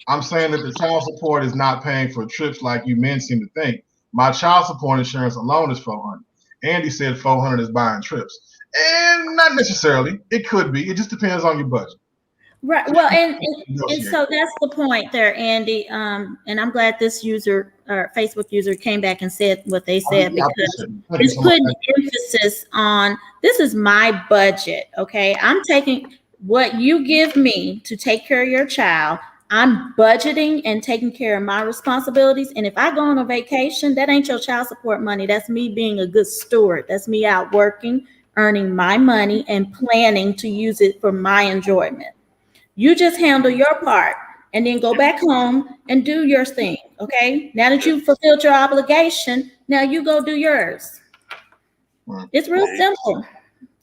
S1: I'm saying that the child support is not paying for trips like you men seem to think. My child support insurance alone is $400. Andy said $400 is buying trips, and not necessarily. It could be. It just depends on your budget.
S3: Right. Well, and so that's the point there, Andy. And I'm glad this user or Facebook user came back and said what they said, because it's putting emphasis on this is my budget. Okay. I'm taking what you give me to take care of your child. I'm budgeting and taking care of my responsibilities. And if I go on a vacation, that ain't your child support money. That's me being a good steward. That's me out working, earning my money and planning to use it for my enjoyment. You just handle your part and then go back home and do your thing. Okay. Now that you've fulfilled your obligation, now you go do yours. It's real simple.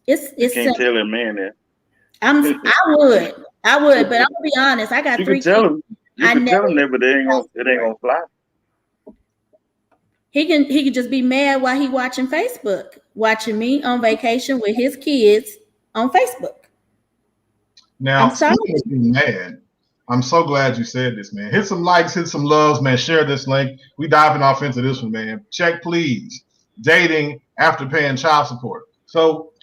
S3: It's
S2: you can't
S3: simple.
S2: tell a man that.
S3: I would, but I'm gonna be honest. I got 3 kids.
S2: You can tell him that, but it ain't gonna fly.
S3: He can just be mad while he watching Facebook, watching me on vacation with his kids on Facebook.
S1: Now, speaking of being mad, I'm so glad you said this, man. Hit some likes, hit some loves, man. Share this link. We diving off into this one, man. Check please. Dating after paying child support. So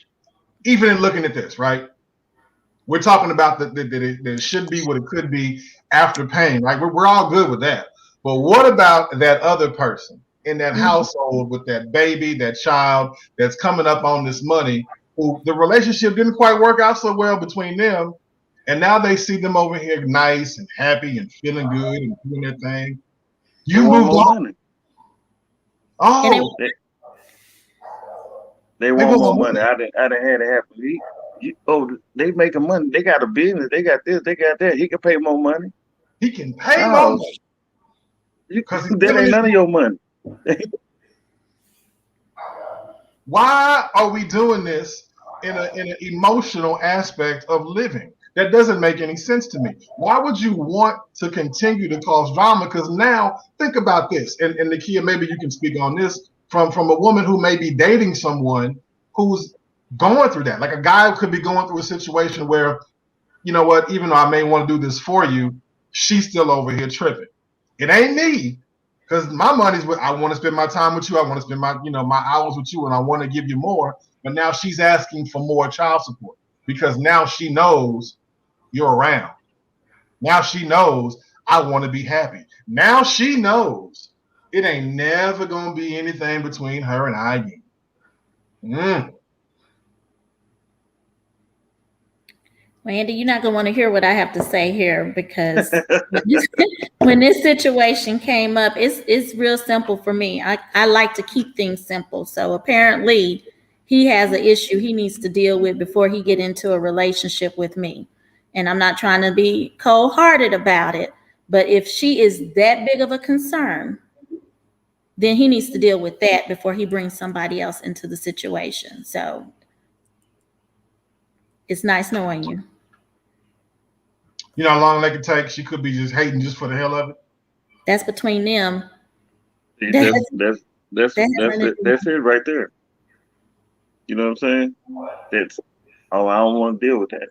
S1: even in looking at this, right? We're talking about that it should be what it could be after paying, right? We're all good with that. But what about that other person in that household with that baby, that child that's coming up on this money, who the relationship didn't quite work out so well between them, and now they see them over here nice and happy and feeling good and doing their thing. You moved on. Oh,
S2: they want more money. I didn't have to happen. They making money. They got a business. They got this. They got that. He can pay more money.
S1: He can pay more money.
S2: Because that ain't none of your money.
S1: Why are we doing this in an emotional aspect of living? That doesn't make any sense to me. Why would you want to continue to cause drama? Because now think about this, and Nakia, maybe you can speak on this from a woman who may be dating someone who's going through that. Like a guy could be going through a situation where, you know what, even though I may want to do this for you, she's still over here tripping. It ain't me, because my money's I want to spend my time with you. I want to spend my hours with you, and I want to give you more. But now she's asking for more child support because now she knows you're around. Now she knows I want to be happy. Now she knows it ain't never gonna be anything between her and I again.
S3: Well, Andy, you're not going to want to hear what I have to say here, because when this situation came up, it's real simple for me. I like to keep things simple. So apparently he has an issue he needs to deal with before he get into a relationship with me. And I'm not trying to be cold-hearted about it, but if she is that big of a concern, then he needs to deal with that before he brings somebody else into the situation. So it's nice knowing you.
S1: You know how long that could take? She could be just hating just for the hell of it.
S3: That's between them.
S2: That's it right there. You know what I'm saying? I don't want to deal with that.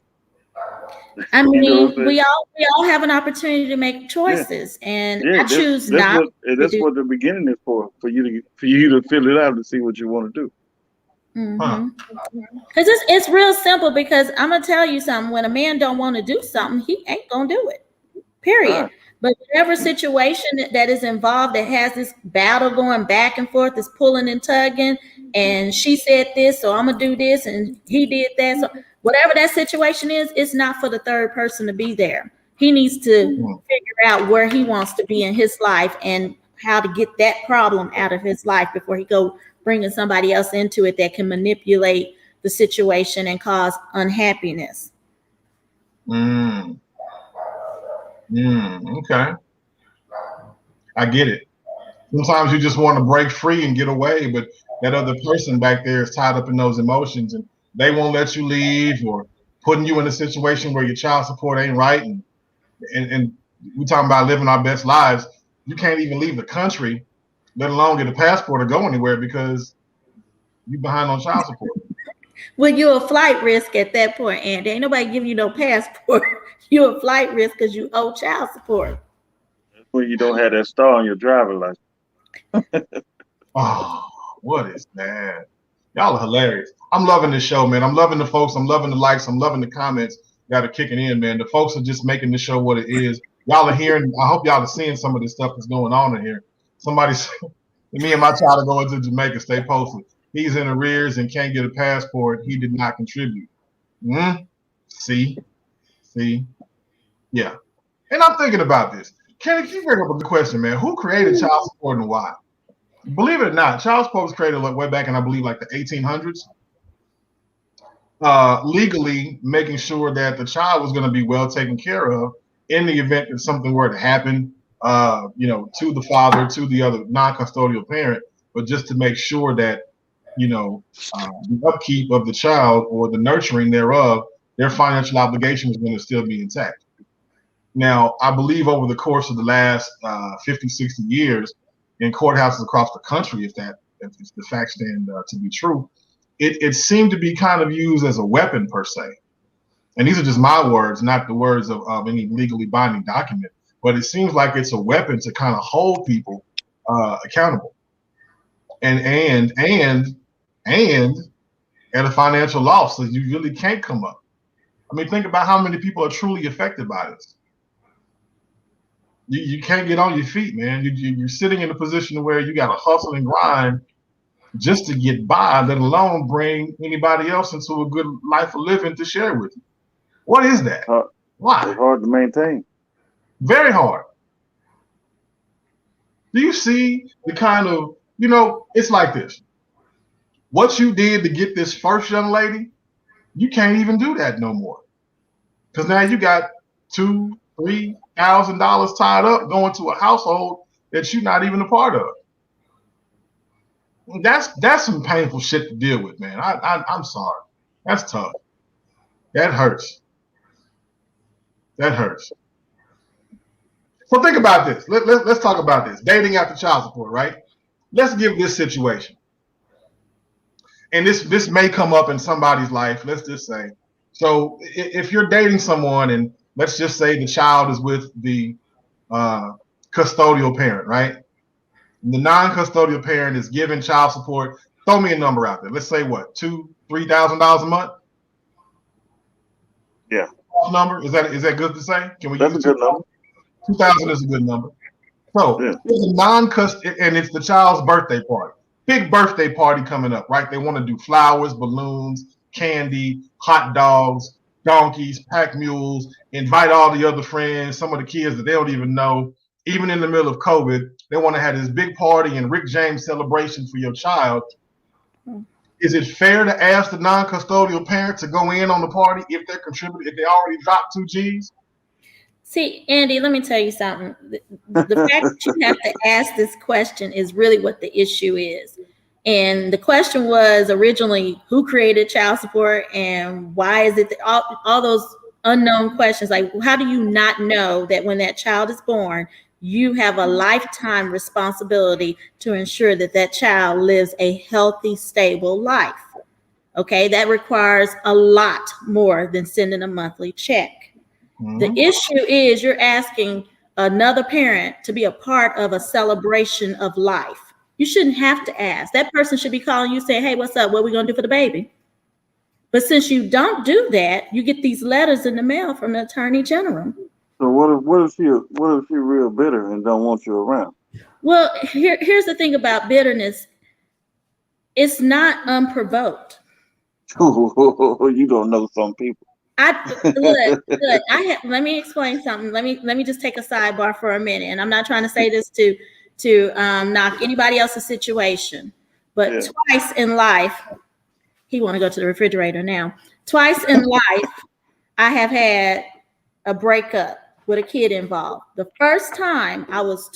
S3: I
S2: You know
S3: mean,
S2: what I'm
S3: we all have an opportunity to make choices, and
S2: Yeah,
S3: I choose not to
S2: that's
S3: do.
S2: what the beginning is for you to fill it out to see what you want to do.
S1: Huh.
S3: Because it's real simple. Because I'm gonna tell you something. When a man don't want to do something, he ain't gonna do it. Period.
S2: Right.
S3: But whatever situation that is involved that has this battle going back and forth, is pulling and tugging, and she said this, so I'm gonna do this, and he did that. So whatever that situation is, it's not for the third person to be there. He needs to
S1: Hmm.
S3: figure out where he wants to be in his life and how to get that problem out of his life before he go bringing somebody else into it that can manipulate the situation and cause unhappiness.
S1: Mm. Okay. I get it. Sometimes you just want to break free and get away, but that other person back there is tied up in those emotions and they won't let you leave, or putting you in a situation where your child support ain't right. And we talking about living our best lives. You can't even leave the country, let alone get a passport or go anywhere because you behind on child support.
S3: Well, you're a flight risk at that point, and ain't nobody giving you no passport. You're a flight risk because you owe child support.
S2: When you don't have that star on your driver license.
S1: Oh, what is that? Y'all are hilarious. I'm loving this show, man. I'm loving the folks. I'm loving the likes. I'm loving the comments that are kicking in, man. The folks are just making this show what it is. Y'all are hearing. I hope y'all are seeing some of this stuff that's going on in here. Somebody, me and my child are going to Jamaica. Stay posted. He's in arrears and can't get a passport. He did not contribute. See, yeah. And I'm thinking about this. Kenny, can you bring up a good question, man? Who created child support and why? Believe it or not, child support was created way back in, I believe, like the 1800s. Legally making sure that the child was going to be well taken care of in the event that something were to happen, to the father, to the other non-custodial parent, but just to make sure that, the upkeep of the child or the nurturing thereof, their financial obligation is going to still be intact. Now, I believe over the course of the last 50, 60 years in courthouses across the country, if the facts stand to be true, it seemed to be kind of used as a weapon per se. And these are just my words, not the words of any legally binding document. But it seems like it's a weapon to kind of hold people accountable, and at a financial loss, so you really can't come up. I mean, think about how many people are truly affected by this. You can't get on your feet, man. You're sitting in a position where you got to hustle and grind just to get by, let alone bring anybody else into a good life of living to share with you. What is that? Why?
S2: It's hard to maintain.
S1: Very hard. Do you see the kind of, it's like this. What you did to get this first young lady, you can't even do that no more. Because now you got $2,000-$3,000 tied up going to a household that you're not even a part of. That's some painful shit to deal with, man. I'm sorry. That's tough. That hurts. That hurts. So think about this. Let's talk about this. Dating after child support, right? Let's give this situation. And this may come up in somebody's life. Let's just say. So if you're dating someone and let's just say the child is with the custodial parent, right? The non-custodial parent is giving child support. Throw me a number out there. Let's say what, $2,000-$3,000 a month?
S2: Yeah.
S1: Number is that good to say? Can we
S2: That's
S1: use
S2: a good number.
S1: 2,000 is a good number. So
S2: Yeah.
S1: There's a non-custodial, and it's the child's birthday party. Big birthday party coming up, right? They want to do flowers, balloons, candy, hot dogs, donkeys, pack mules, invite all the other friends, some of the kids that they don't even know. Even in the middle of COVID, they want to have this big party and Rick James celebration for your child. Is it fair to ask the non-custodial parent to go in on the party if they're contributing, if they already dropped 2 G's?
S3: See, Andy, let me tell you something. The fact that you have to ask this question is really what the issue is. And the question was originally, who created child support and why is it all those unknown questions? Like, how do you not know that when that child is born, you have a lifetime responsibility to ensure that that child lives a healthy, stable life? Okay, that requires a lot more than sending a monthly check. The issue is you're asking another parent to be a part of a celebration of life. You shouldn't have to ask. That person should be calling you saying, hey, what's up? What are we going to do for the baby? But since you don't do that, you get these letters in the mail from the Attorney General.
S2: So what if she real bitter and don't want you around?
S3: Well, here's the thing about bitterness. It's not unprovoked.
S2: You don't know some people.
S3: Look, let me explain something. Let me just take a sidebar for a minute. And I'm not trying to say this to knock anybody else's situation, but twice in life, he want to go to the refrigerator now. Twice in life, I have had a breakup with a kid involved. The first time I was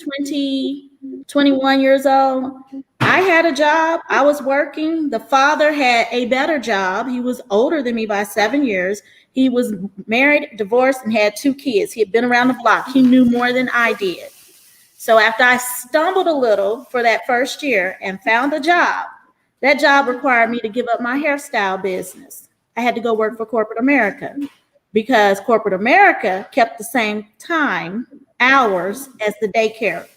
S3: 21 years old, I had a job. I was working. The father had a better job. He was older than me by 7 years. He was married, divorced, and had 2 kids. He had been around the block. He knew more than I did. So after I stumbled a little for that first year and found a job, that job required me to give up my hairstyle business. I had to go work for corporate America because corporate America kept the same time, hours as the daycare.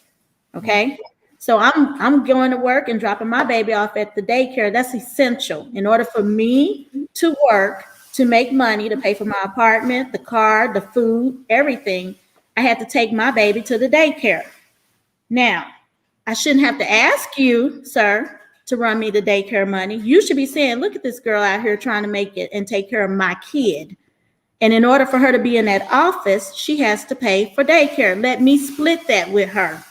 S3: Okay. So I'm going to work and dropping my baby off at the daycare. That's essential in order for me to work, to make money, to pay for my apartment, the car, the food, everything. I had to take my baby to the daycare. Now, I shouldn't have to ask you, sir, to run me the daycare money. You should be saying, look at this girl out here trying to make it and take care of my kid. And in order for her to be in that office, she has to pay for daycare. Let me split that with her.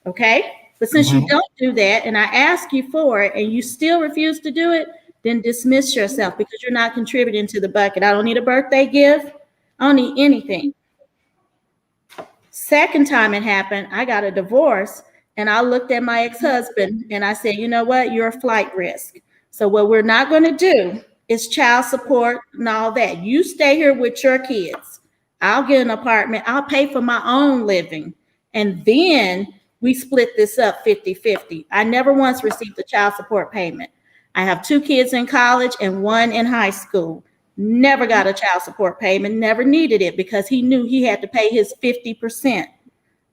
S3: Okay? But since you don't do that and I ask you for it and you still refuse to do it, then dismiss yourself because you're not contributing to the bucket. I don't need a birthday gift. I don't need anything. Second time it happened, I got a divorce and I looked at my ex-husband and I said, you know what? You're a flight risk. So what we're not going to do is child support and all that. You stay here with your kids. I'll get an apartment. I'll pay for my own living. And then we split this up 50-50. I never once received a child support payment. I have 2 kids in college and 1 in high school. Never got a child support payment, never needed it because he knew he had to pay his 50%.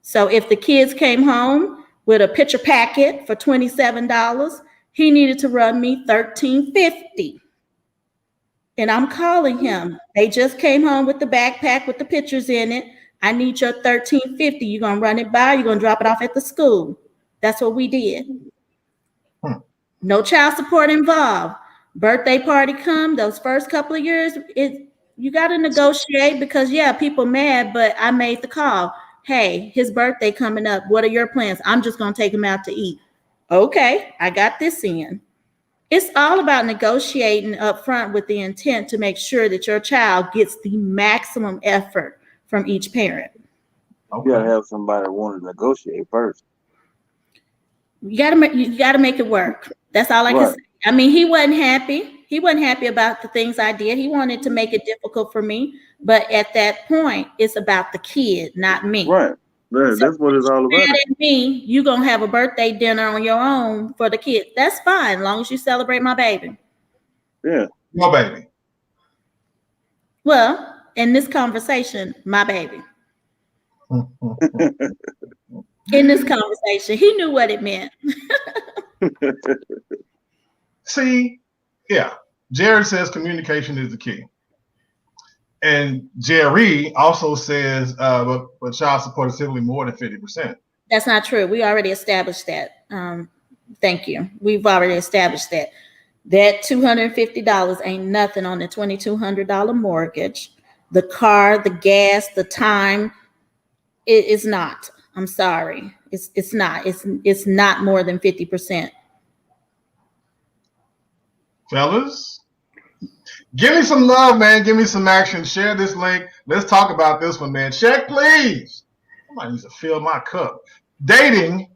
S3: So if the kids came home with a picture packet for $27, he needed to run me $13.50. And I'm calling him. They just came home with the backpack with the pictures in it. I need your $13.50. You're going to run it by, you're going to drop it off at the school. That's what we did. No child support involved. Birthday party come, those first couple of years, you got to negotiate because, yeah, people mad, but I made the call. Hey, his birthday coming up. What are your plans? I'm just going to take him out to eat. Okay, I got this in. It's all about negotiating up front with the intent to make sure that your child gets the maximum effort from each parent.
S2: You gotta have somebody want to negotiate first.
S3: You gotta make it work. That's all I can say. I mean, he wasn't happy. He wasn't happy about the things I did. He wanted to make it difficult for me. But at that point, it's about the kid, not me.
S2: Right. Yeah, so that's what it's all about.
S3: Me, you're going to have a birthday dinner on your own for the kid. That's fine, as long as you celebrate my baby.
S2: Yeah.
S1: My baby.
S3: Well, in this conversation, my baby. In this conversation, he knew what it meant.
S1: See, yeah, Jared says communication is the key. And Jerry also says, but child support is typically more than 50%.
S3: That's not true. We already established that. Thank you. We've already established that. That $250 ain't nothing on the $2,200 mortgage. The car, the gas, the time, it is not. I'm sorry. It's not. It's not more than 50%. Fellas,
S1: give me some love, man. Give me some action. Share this link. Let's talk about this one, man. Check, please. Somebody needs to fill my cup. Dating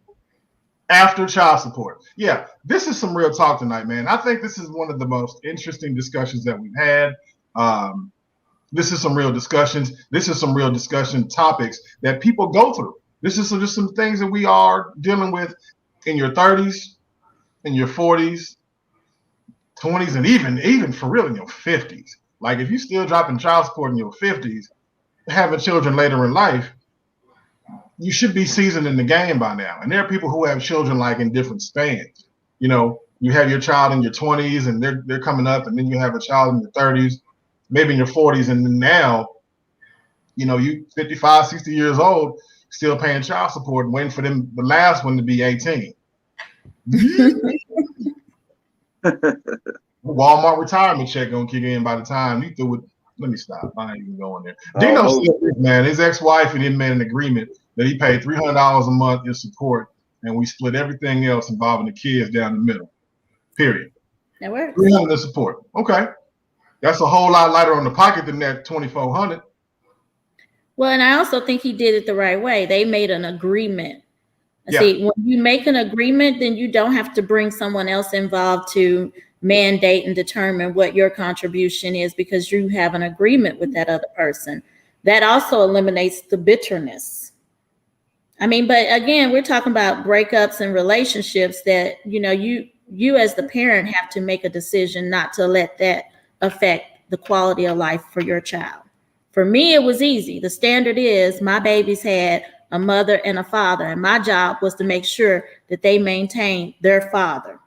S1: after child support. Yeah, this is some real talk tonight, man. I think this is one of the most interesting discussions that we've had. This is some real discussions. This is some real discussion topics that people go through. This is just some things that we are dealing with in your 30s, in your 40s, 20s, and even for real in your 50s. Like if you still dropping child support in your 50s, having children later in life, you should be seasoned in the game by now. And there are people who have children like in different spans. You know, you have your child in your 20s and they're coming up, and then you have a child in your 30s, maybe in your 40s, and then now, you know, you 55, 60 years old, still paying child support and waiting for them, the last one to be 18. Walmart retirement check gonna kick in by the time you through it. Let me stop. I ain't even going there. Dino said this, man, his ex-wife and him made an agreement that he paid $300 a month in support, and we split everything else involving the kids down the middle. Period.
S3: That works.
S1: $300 in support. Okay, that's a whole lot lighter on the pocket than that $2,400.
S3: Well, and I also think he did it the right way. They made an agreement.
S1: Yeah.
S3: See, when you make an agreement, then you don't have to bring someone else involved to mandate and determine what your contribution is, because you have an agreement with that other person. That also eliminates the bitterness. I mean, but again, we're talking about breakups and relationships that, you know, you as the parent have to make a decision not to let that affect the quality of life for your child. For me, it was easy. The standard is my babies had a mother and a father, and my job was to make sure that they maintained their father.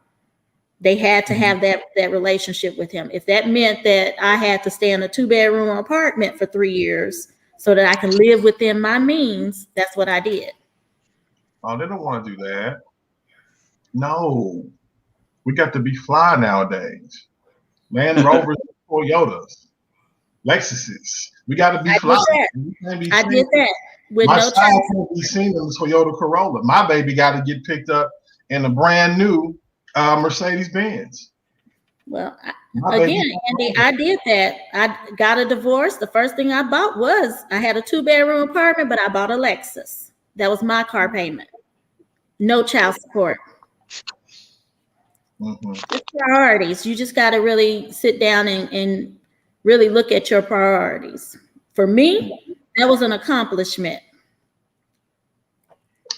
S3: They had to have that relationship with him. If that meant that I had to stay in a 2-bedroom apartment for 3 years so that I can live within my means, that's what I did.
S1: Oh, they don't want to do that. No, we got to be fly nowadays. Land Rovers, Toyotas, Lexuses. We got to be fly.
S3: I did that with
S1: my
S3: no
S1: child can't be seen in the Toyota Corolla. My baby got to get picked up in a brand new Mercedes Benz.
S3: Well, again, Andy, I did that. I got a divorce. The first thing I bought was, I had a 2-bedroom apartment, but I bought a Lexus. That was my car payment. No child support. It's priorities. You just got to really sit down and really look at your priorities. For me, that was an accomplishment.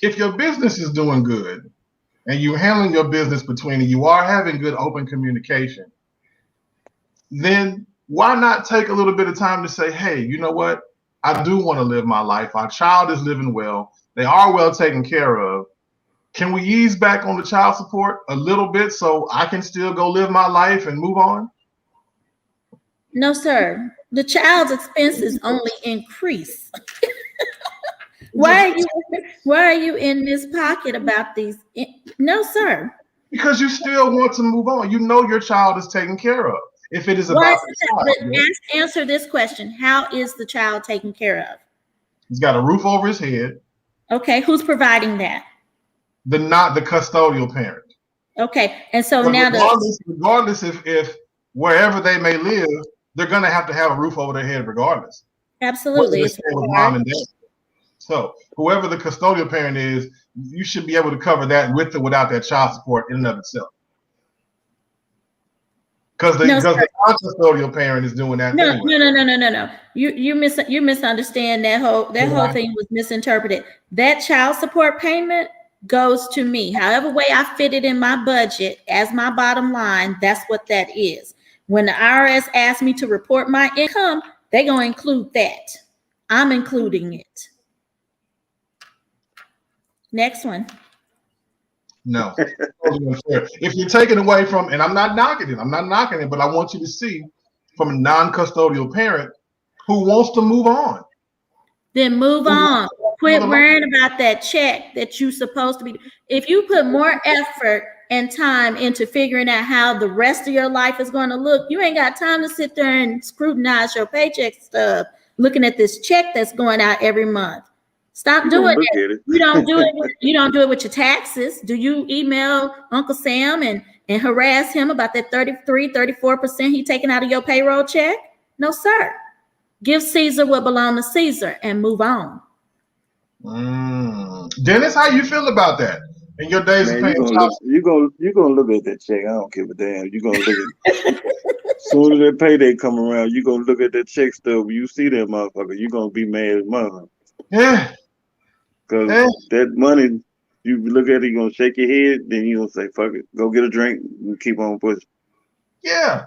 S1: If your business is doing good and you're handling your business between you are having good open communication, then why not take a little bit of time to say, hey, you know what? I do want to live my life. Our child is living well. They are well taken care of. Can we ease back on the child support a little bit so I can still go live my life and move on?
S3: No, sir. The child's expenses only increase. Why are you in this pocket about these? No, sir.
S1: Because you still want to move on. You know your child is taken care of. If it is about the child,
S3: answer this question. How is the child taken care of?
S1: He's got a roof over his head.
S3: Okay, who's providing that?
S1: Not the custodial parent.
S3: Okay, and so
S1: but
S3: now
S1: regardless if wherever they may live, they're going to have a roof over their head regardless.
S3: Absolutely.
S1: With mom and dad. So whoever the custodial parent is, you should be able to cover that with or without that child support in and of itself. Because the non-custodial parent is doing that.
S3: No. You misunderstand that whole thing was misinterpreted. That child support payment goes to me. However way I fit it in my budget as my bottom line, that's what that is. When the IRS asks me to report my income, they're going to include that. I'm including it. Next one.
S1: No. If you're taking away from, and I'm not knocking it, but I want you to see from a non-custodial parent who wants to move on.
S3: Then move on. Quit worrying about that check that you're supposed to be. If you put more effort and time into figuring out how the rest of your life is going to look, you ain't got time to sit there and scrutinize your paycheck stuff, looking at this check that's going out every month. Stop doing it. You don't do it. You don't do it with your taxes. Do you email Uncle Sam and harass him about that 34% he taking out of your payroll check? No, sir. Give Caesar what belongs to Caesar and move on.
S1: Dennis, how you feel about that? In your days of paying child support?
S2: You're gonna look at that check. I don't give a damn. You're gonna look at as soon as that payday come around, you're gonna look at that check stub. You see that motherfucker, you're gonna be mad as mother.
S1: Yeah.
S2: Because that money, you look at it, you're gonna shake your head, then you're gonna say, fuck it, go get a drink and keep on pushing.
S1: Yeah.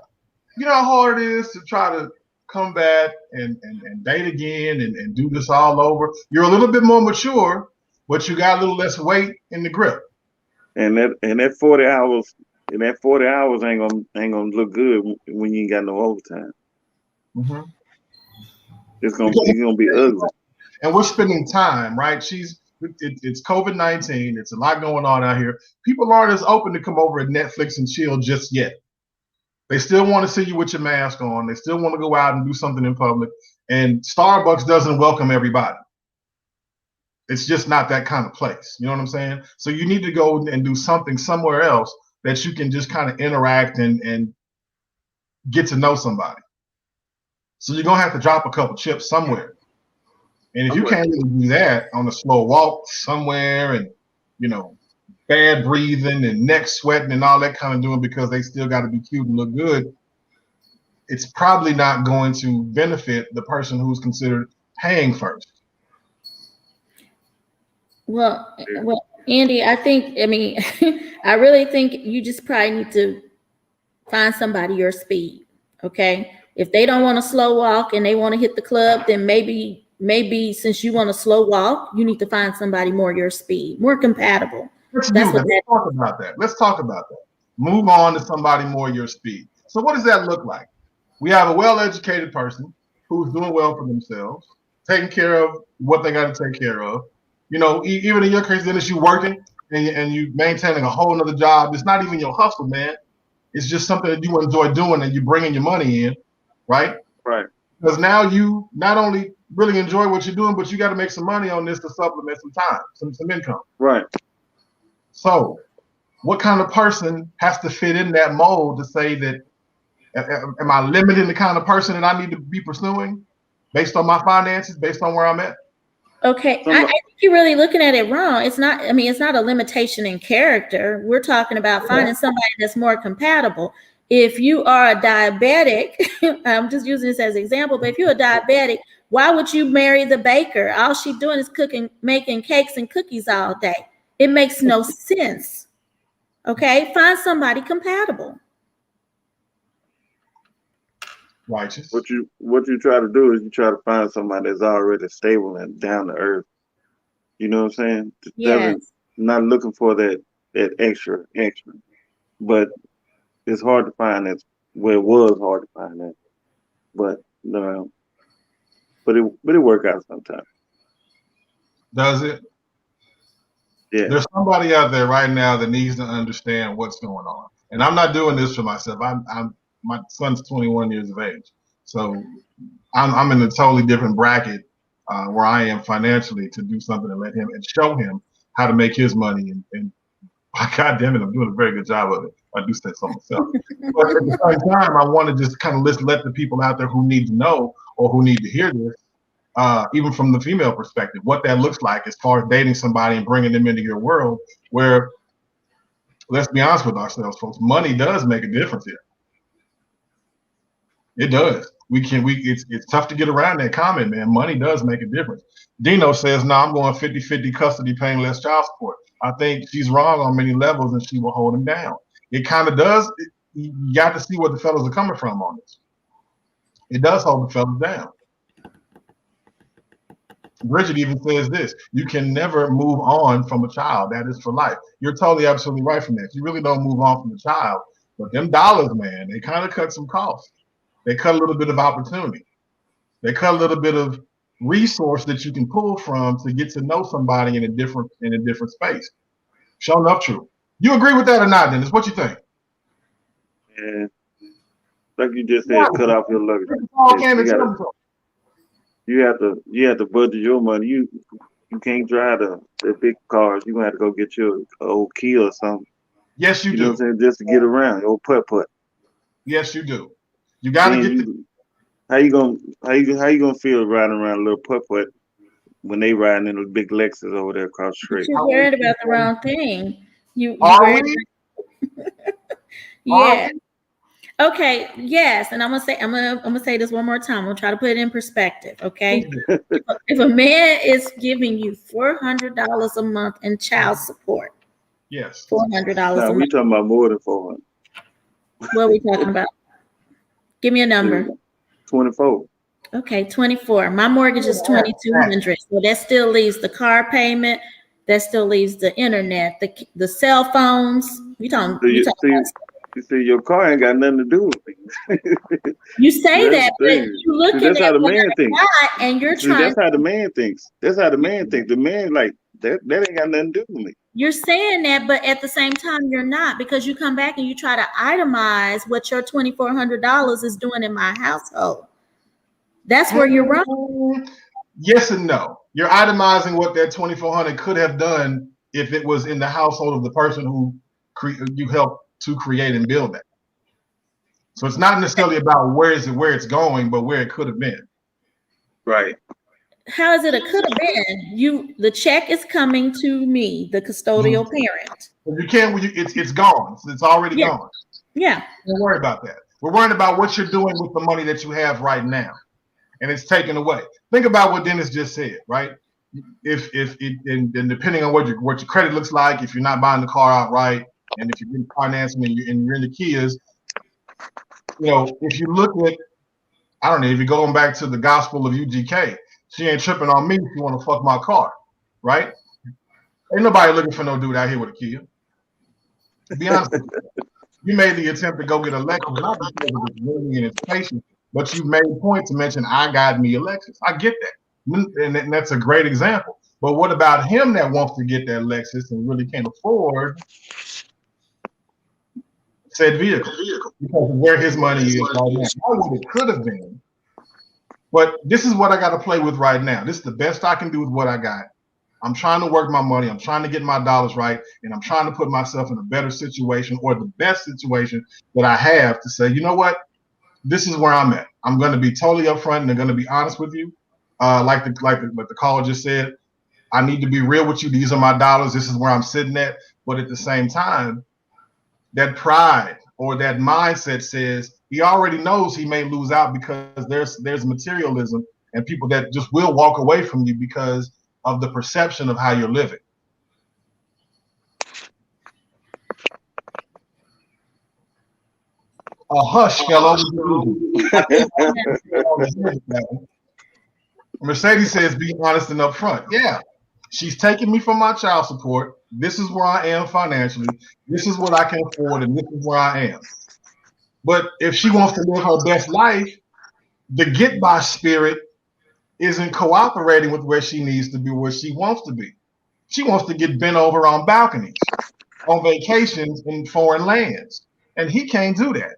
S1: You know how hard it is to try to come back and date again and do this all over. You're a little bit more mature, but you got a little less weight in the grip.
S2: And that 40 hours ain't gonna look good when you ain't got no overtime.
S1: Mm-hmm.
S2: It's gonna be ugly.
S1: And we're spending time, right? It's COVID-19. It's a lot going on out here. People aren't as open to come over at Netflix and chill just yet. They still want to see you with your mask on. They still want to go out and do something in public. And Starbucks doesn't welcome everybody. It's just not that kind of place. You know what I'm saying? So you need to go and do something somewhere else that you can just kind of interact and get to know somebody. So you're going to have to drop a couple chips somewhere. And if you can't really do that on a slow walk somewhere and, you know, bad breathing and neck sweating and all that kind of doing because they still got to be cute and look good, it's probably not going to benefit the person who's considered paying first.
S3: Well, Andy, I mean, I really think you just probably need to find somebody your speed. Okay. If they don't want to slow walk and they want to hit the club, then maybe since you want to slow walk, you need to find somebody more your speed, more compatible.
S1: Let's talk about that. Let's talk about that. Move on to somebody more your speed. So what does that look like? We have a well-educated person who's doing well for themselves, taking care of what they got to take care of. You know, even in your case, Dennis, you working and you maintaining a whole nother job. It's not even your hustle, man. It's just something that you enjoy doing and you're bringing your money in, right?
S2: Right.
S1: Because now you not only really enjoy what you're doing, but you got to make some money on this to supplement some time, some income.
S2: Right.
S1: So what kind of person has to fit in that mold to say that, am I limiting the kind of person that I need to be pursuing based on my finances, based on where I'm at?
S3: Okay, I think you're really looking at it wrong. It's not, I mean, it's not a limitation in character. We're talking about finding somebody that's more compatible. If you are a diabetic, I'm just using this as an example, but if you're a diabetic, why would you marry the baker? All she's doing is cooking, making cakes and cookies all day. It makes no sense. Okay, find somebody compatible.
S1: Righteous.
S2: What you try to do is you try to find somebody that's already stable and down to earth. You know what I'm saying?
S3: Yes.
S2: Not looking for that extra. But it's hard to find that. Well, it was hard to find that. But it work out sometimes.
S1: Does it?
S2: Yeah.
S1: There's somebody out there right now that needs to understand what's going on. And I'm not doing this for myself. My son's 21 years of age. So I'm in a totally different bracket where I am financially to do something and let him and show him how to make his money. And God damn it, I'm doing a very good job of it. I do say so myself. But at the same time, I want to just kind of let the people out there who need to know or who need to hear this, even from the female perspective, what that looks like as far as dating somebody and bringing them into your world where, let's be honest with ourselves, folks, money does make a difference here. It does. It's tough to get around that comment, man. Money does make a difference. Dino says, no, I'm going 50-50 custody, paying less child support. I think she's wrong on many levels and she will hold him down. It kind of does. You got to see where the fellas are coming from on this. It does hold the fellas down. Bridget even says this: you can never move on from a child. That is for life. You're totally, absolutely right from that. You really don't move on from the child. But them dollars, man, they kind of cut some costs. They cut a little bit of opportunity. They cut a little bit of resource that you can pull from to get to know somebody in a different space. Show enough true. You agree with that or not, Dennis? What you think?
S2: Yeah. Like you just said, cut off your luggage. You have to budget your money. You can't drive the big cars. You're gonna have to go get your old Kia or something.
S1: Yes, you do.
S2: Know what I'm saying? Just to get around, old putt.
S1: Yes, you do. You gotta get
S2: how you gonna feel riding around a little putt when they riding in a big Lexus over there across the street?
S3: You're worried about the wrong thing. Yeah. Okay. Yes, and I'm gonna say this one more time. I'm gonna try to put it in perspective. Okay. If a man is giving you $400 a month in child support,
S1: yes,
S3: $400 a month.
S2: We talking about more than 400.
S3: What are we talking about? Give me a number.
S2: 24.
S3: Okay, 24. My mortgage is 2,200. So that still leaves the car payment. That still leaves the internet, the cell phones. You talking about.
S2: You see, your car ain't got nothing to do with it.
S3: You say
S2: That's
S3: that,
S2: the
S3: but
S2: thing.
S3: you're looking
S2: See, that's
S3: at
S2: how the
S3: what
S2: man
S3: I
S2: thinks.
S3: got, and you're
S2: See,
S3: trying.
S2: that's how the man thinks. That's how the man thinks. The man like that ain't got nothing to do with me.
S3: You're saying that, but at the same time, you're not, because you come back and you try to itemize what your $2,400 is doing in my household. That's where you're wrong.
S1: Yes and no. You're itemizing what that 2,400 could have done if it was in the household of the person who you helped to create and build that. So it's not necessarily about where it's going, but where it could have been.
S2: Right.
S3: How is it a could have been? The check is coming to me, the custodial parent.
S1: You can't. It's gone. It's already gone.
S3: Yeah.
S1: Don't worry about that. We're worried about what you're doing with the money that you have right now, and it's taken away. Think about what Dennis just said, right? If and depending on what your credit looks like, if you're not buying the car outright, and if you're getting financing and you're in the Kias, if you look at, I don't know, if you're going back to the gospel of UGK, she ain't tripping on me if you want to fuck my car, right? Ain't nobody looking for no dude out here with a Kia. To be honest with you made the attempt to go get a Lexus, not because of its money and its patience, but you made a point to mention, I got me a Lexus. I get that. And that's a great example. But what about him that wants to get that Lexus and really can't afford said vehicle because of where his money is right now? What it could have been. But this is what I got to play with right now. This is the best I can do with what I got. I'm trying to work my money. I'm trying to get my dollars right. And I'm trying to put myself in a better situation, or the best situation that I have, to say, you know what? This is where I'm at. I'm going to be totally upfront and I'm going to be honest with you. Like the caller just said, I need to be real with you. These are my dollars. This is where I'm sitting at. But at the same time, that pride or that mindset says he already knows he may lose out, because there's materialism and people that just will walk away from you because of the perception of how you're living. A hush fell over the Mercedes says, be honest and upfront. Yeah, she's taking me from my child support. This is where I am financially. This is what I can afford, and this is where I am. But if she wants to live her best life, the get by spirit isn't cooperating with where she needs to be, where she wants to be. She wants to get bent over on balconies, on vacations in foreign lands, and he can't do that.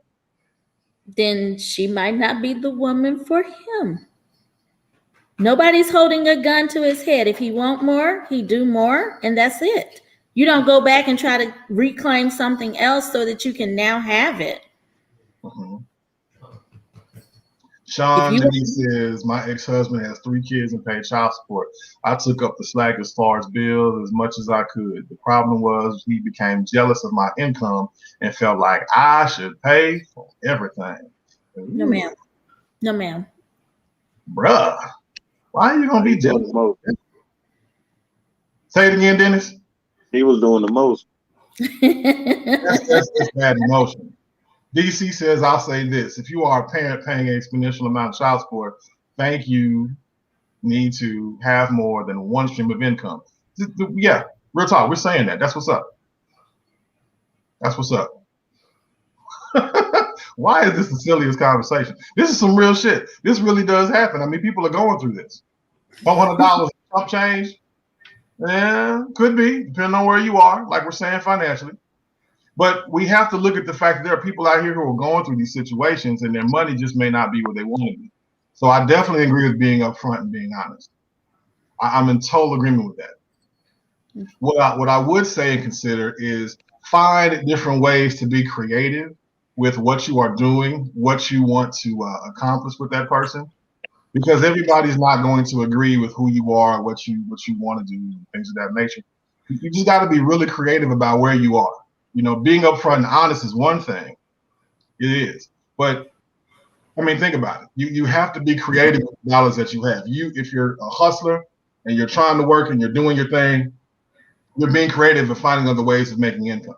S3: Then she might not be the woman for him. Nobody's holding a gun to his head. If he want more, he do more, and that's it. You don't go back and try to reclaim something else so that you can now have it.
S1: Mm-hmm. Sean Denise says, my ex-husband has 3 kids and paid child support. I took up the slack as far as bills as much as I could. The problem was he became jealous of my income and felt like I should pay for everything.
S3: No, ma'am. No, ma'am.
S1: Bruh, why are you going to be jealous? Say it again, Dennis.
S2: He was doing the most.
S1: That's bad emotion. DC says, I'll say this. If you are a parent paying an exponential amount of child support, thank you need to have more than one stream of income. Yeah, real talk. We're saying that. That's what's up. That's what's up. Why is this the silliest conversation? This is some real shit. This really does happen. I mean, people are going through this. $100 Trump change? Yeah, could be, depending on where you are, like we're saying financially. But we have to look at the fact that there are people out here who are going through these situations and their money just may not be what they want to be. So I definitely agree with being upfront and being honest. I'm in total agreement with that. What I would say and consider is find different ways to be creative with what you are doing, what you want to accomplish with that person, because everybody's not going to agree with who you are, what you want to do, things of that nature. You just got to be really creative about where you are. Being upfront and honest is one thing. It is. But, I mean, think about it. You have to be creative with the dollars that you have. If you're a hustler and you're trying to work and you're doing your thing, you're being creative and finding other ways of making income.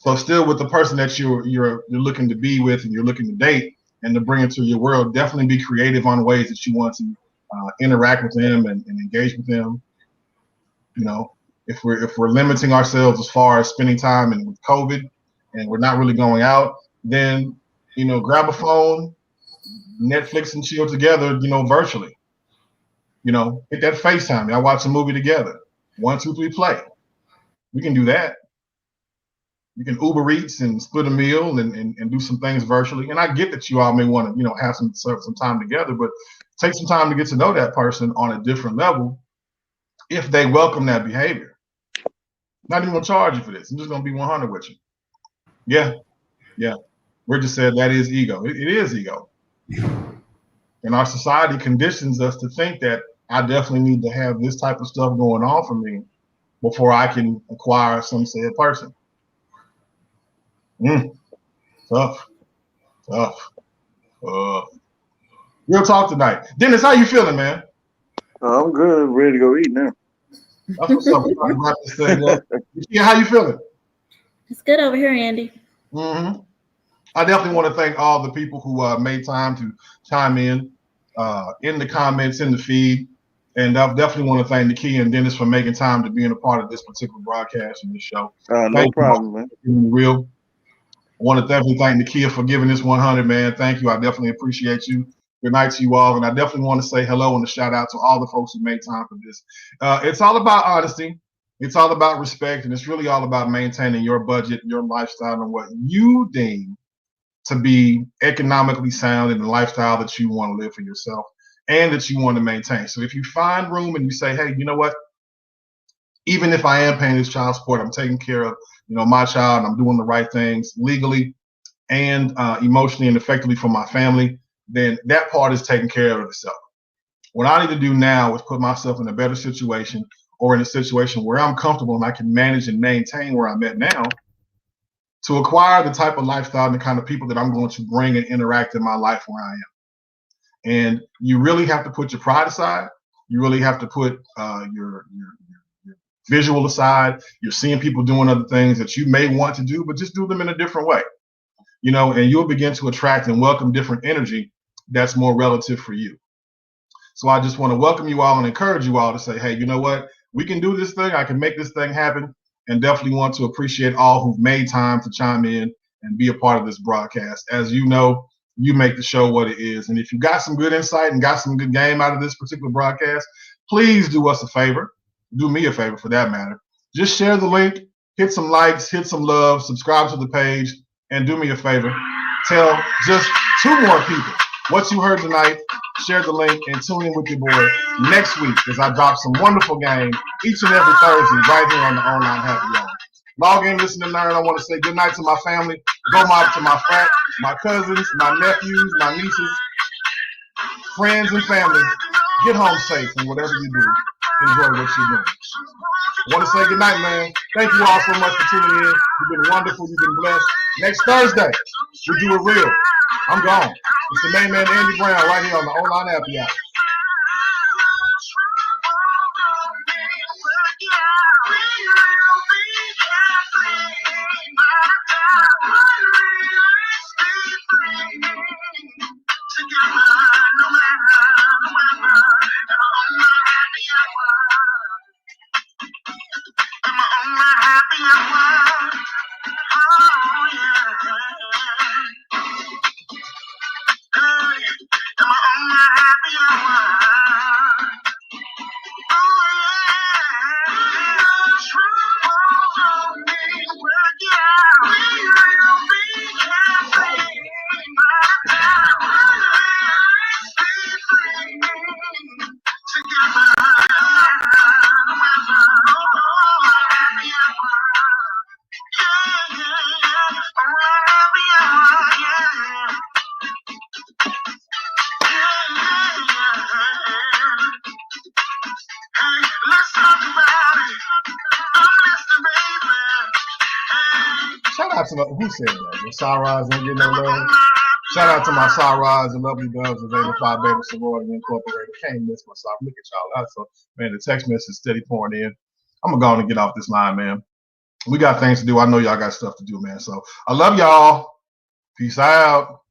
S1: So still with the person that you're looking to be with and you're looking to date and to bring into your world, definitely be creative on ways that you want to interact with them and engage with them. You know, if we're limiting ourselves as far as spending time and with COVID and we're not really going out, then grab a phone, Netflix and chill together, virtually. Hit that FaceTime. Y'all watch a movie together. 1, 2, 3, play. We can do that. You can Uber Eats and split a meal and do some things virtually. And I get that you all may want to, have some time together, but take some time to get to know that person on a different level if they welcome that behavior. Not even gonna charge you for this. I'm just gonna be 100 with you. Yeah. We're just said that is ego. It is ego. And our society conditions us to think that I definitely need to have this type of stuff going on for me before I can acquire some said person. Tough. Real talk tonight. Dennis, how you feeling, man?
S2: I'm good. Ready to go eat now.
S1: That's what's up. We're talking about this thing. Yeah, how you feeling?
S3: It's good over here, Andy.
S1: I definitely want to thank all the people who made time to chime in the comments, in the feed. And I definitely want to thank Nakia and Dennis for making time to being a part of this particular broadcast and this show.
S2: No problem, man.
S1: Real. I want to definitely thank Nakia for giving this 100, man. Thank you. I definitely appreciate you. Good night to you all. And I definitely want to say hello and a shout out to all the folks who made time for this. It's all about honesty. It's all about respect. And it's really all about maintaining your budget, your lifestyle, and what you deem to be economically sound in the lifestyle that you want to live for yourself and that you want to maintain. So if you find room and you say, hey, you know what? Even if I am paying this child support, I'm taking care of, my child, and I'm doing the right things legally and emotionally and effectively for my family, then that part is taken care of itself. What I need to do now is put myself in a better situation or in a situation where I'm comfortable and I can manage and maintain where I'm at now to acquire the type of lifestyle and the kind of people that I'm going to bring and interact in my life where I am. And you really have to put your pride aside. You really have to put your visual aside. You're seeing people doing other things that you may want to do, but just do them in a different way. And you'll begin to attract and welcome different energy that's more relative for you. So I just want to welcome you all and encourage you all to say, hey, you know what? We can do this thing. I can make this thing happen. And definitely want to appreciate all who've made time to chime in and be a part of this broadcast. As you know, you make the show what it is. And if you got some good insight and got some good game out of this particular broadcast, please do us a favor. Do me a favor for that matter. Just share the link, hit some likes, hit some love, subscribe to the page, and do me a favor. Tell just 2 more people what you heard tonight. Share the link and tune in with your boy next week as I drop some wonderful game each and every Thursday right here on the Online Happy Hour. Log in, listen, and learn. I want to say good night to my family. Go to my frat, my cousins, my nephews, my nieces, friends, and family. Get home safe and whatever you do, enjoy what you're doing. I want to say good night, man. Thank you all so much for tuning in. You've been wonderful. You've been blessed. Next Thursday, we do it real. I'm gone. It's the main man, Andy Brown, right here on the Online Happy Hour. Shout out to who said that? The Saras don't get no love. Shout out to my Saras and lovely doves of 85 Baby Sorority Incorporated. Can't miss myself. Look at y'all. So, man, the text message is steady pouring in. I'm gonna go on and get off this line, man. we got things to do. I know y'all got stuff to do, man. So I love y'all. Peace out.